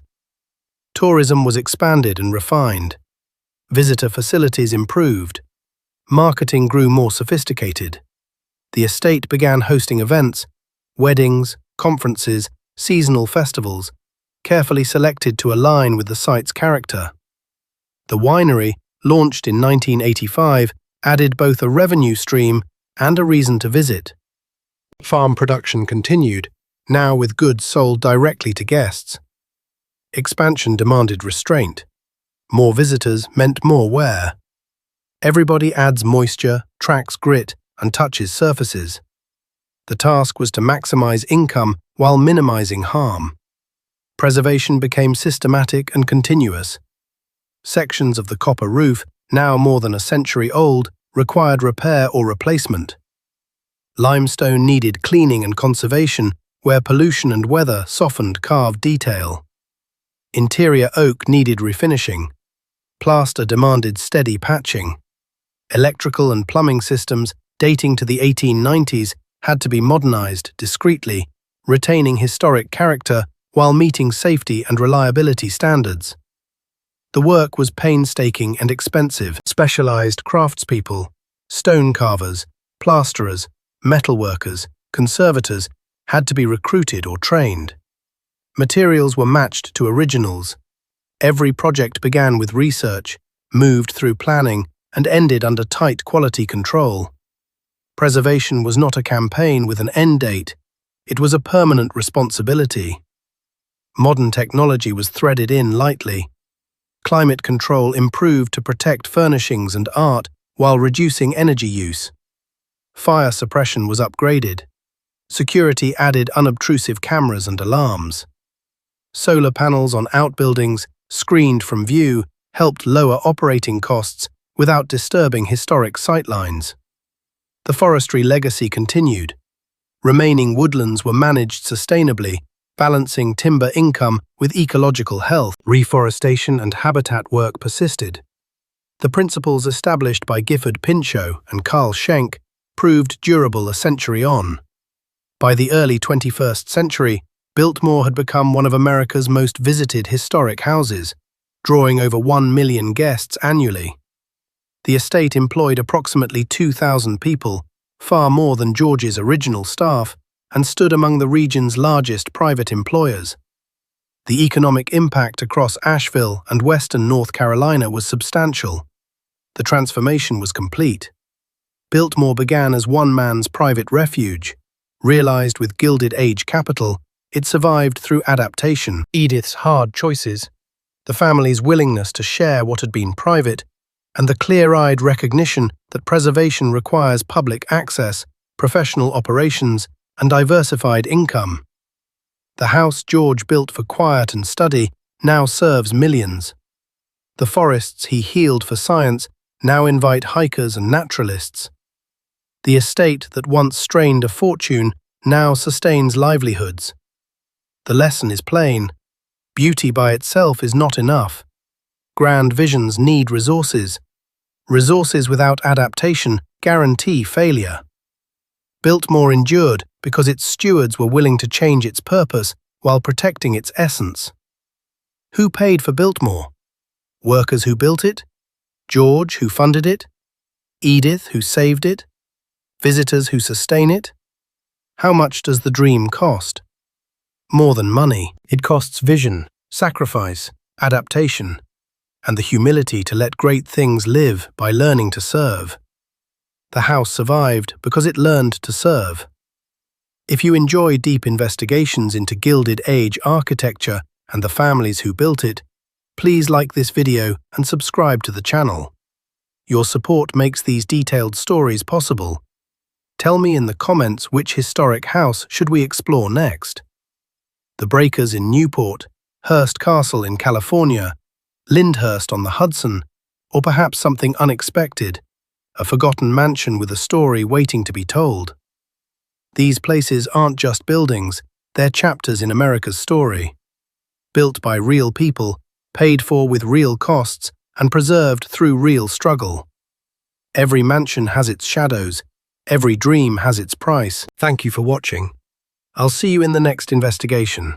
Tourism was expanded and refined. Visitor facilities improved. Marketing grew more sophisticated. The estate began hosting events, weddings, conferences, seasonal festivals, carefully selected to align with the site's character. The winery, launched in 1985, added both a revenue stream and a reason to visit. Farm production continued, now with goods sold directly to guests. Expansion demanded restraint. More visitors meant more wear. Everybody adds moisture, tracks grit, and touches surfaces. The task was to maximize income while minimizing harm. Preservation became systematic and continuous. Sections of the copper roof, now more than a century old, required repair or replacement. Limestone needed cleaning and conservation, where pollution and weather softened carved detail. Interior oak needed refinishing. Plaster demanded steady patching. Electrical and plumbing systems, dating to the 1890s, had to be modernized discreetly, retaining historic character while meeting safety and reliability standards. The work was painstaking and expensive. Specialized craftspeople, stone carvers, plasterers, metalworkers, conservators had to be recruited or trained. Materials were matched to originals. Every project began with research, moved through planning, and ended under tight quality control. Preservation was not a campaign with an end date. It was a permanent responsibility. Modern technology was threaded in lightly. Climate control improved to protect furnishings and art while reducing energy use. Fire suppression was upgraded. Security added unobtrusive cameras and alarms. Solar panels on outbuildings, screened from view, helped lower operating costs without disturbing historic sightlines. The forestry legacy continued. Remaining woodlands were managed sustainably, balancing timber income with ecological health. Reforestation and habitat work persisted. The principles established by Gifford Pinchot and Carl Schenck proved durable a century on. By the early 21st century, Biltmore had become one of America's most visited historic houses, drawing over 1 million guests annually. The estate employed approximately 2,000 people, far more than George's original staff, and stood among the region's largest private employers. The economic impact across Asheville and western North Carolina was substantial. The transformation was complete. Biltmore began as one man's private refuge. Realized with Gilded Age capital, it survived through adaptation. Edith's hard choices, the family's willingness to share what had been private, and the clear-eyed recognition that preservation requires public access, professional operations, and diversified income. The house George built for quiet and study now serves millions. The forests he healed for science now invite hikers and naturalists. The estate that once strained a fortune now sustains livelihoods. The lesson is plain. Beauty by itself is not enough. Grand visions need resources. Resources without adaptation guarantee failure. Biltmore endured because its stewards were willing to change its purpose while protecting its essence. Who paid for Biltmore? Workers who built it? George who funded it? Edith who saved it? Visitors who sustain it? How much does the dream cost? More than money, it costs vision, sacrifice, adaptation, and the humility to let great things live by learning to serve. The house survived because it learned to serve. If you enjoy deep investigations into Gilded Age architecture and the families who built it, please like this video and subscribe to the channel. Your support makes these detailed stories possible. Tell me in the comments which historic house should we explore next. The Breakers in Newport, Hearst Castle in California, Lyndhurst on the Hudson, or perhaps something unexpected, a forgotten mansion with a story waiting to be told. These places aren't just buildings, they're chapters in America's story. Built by real people, paid for with real costs, and preserved through real struggle. Every mansion has its shadows, every dream has its price. Thank you for watching. I'll see you in the next investigation.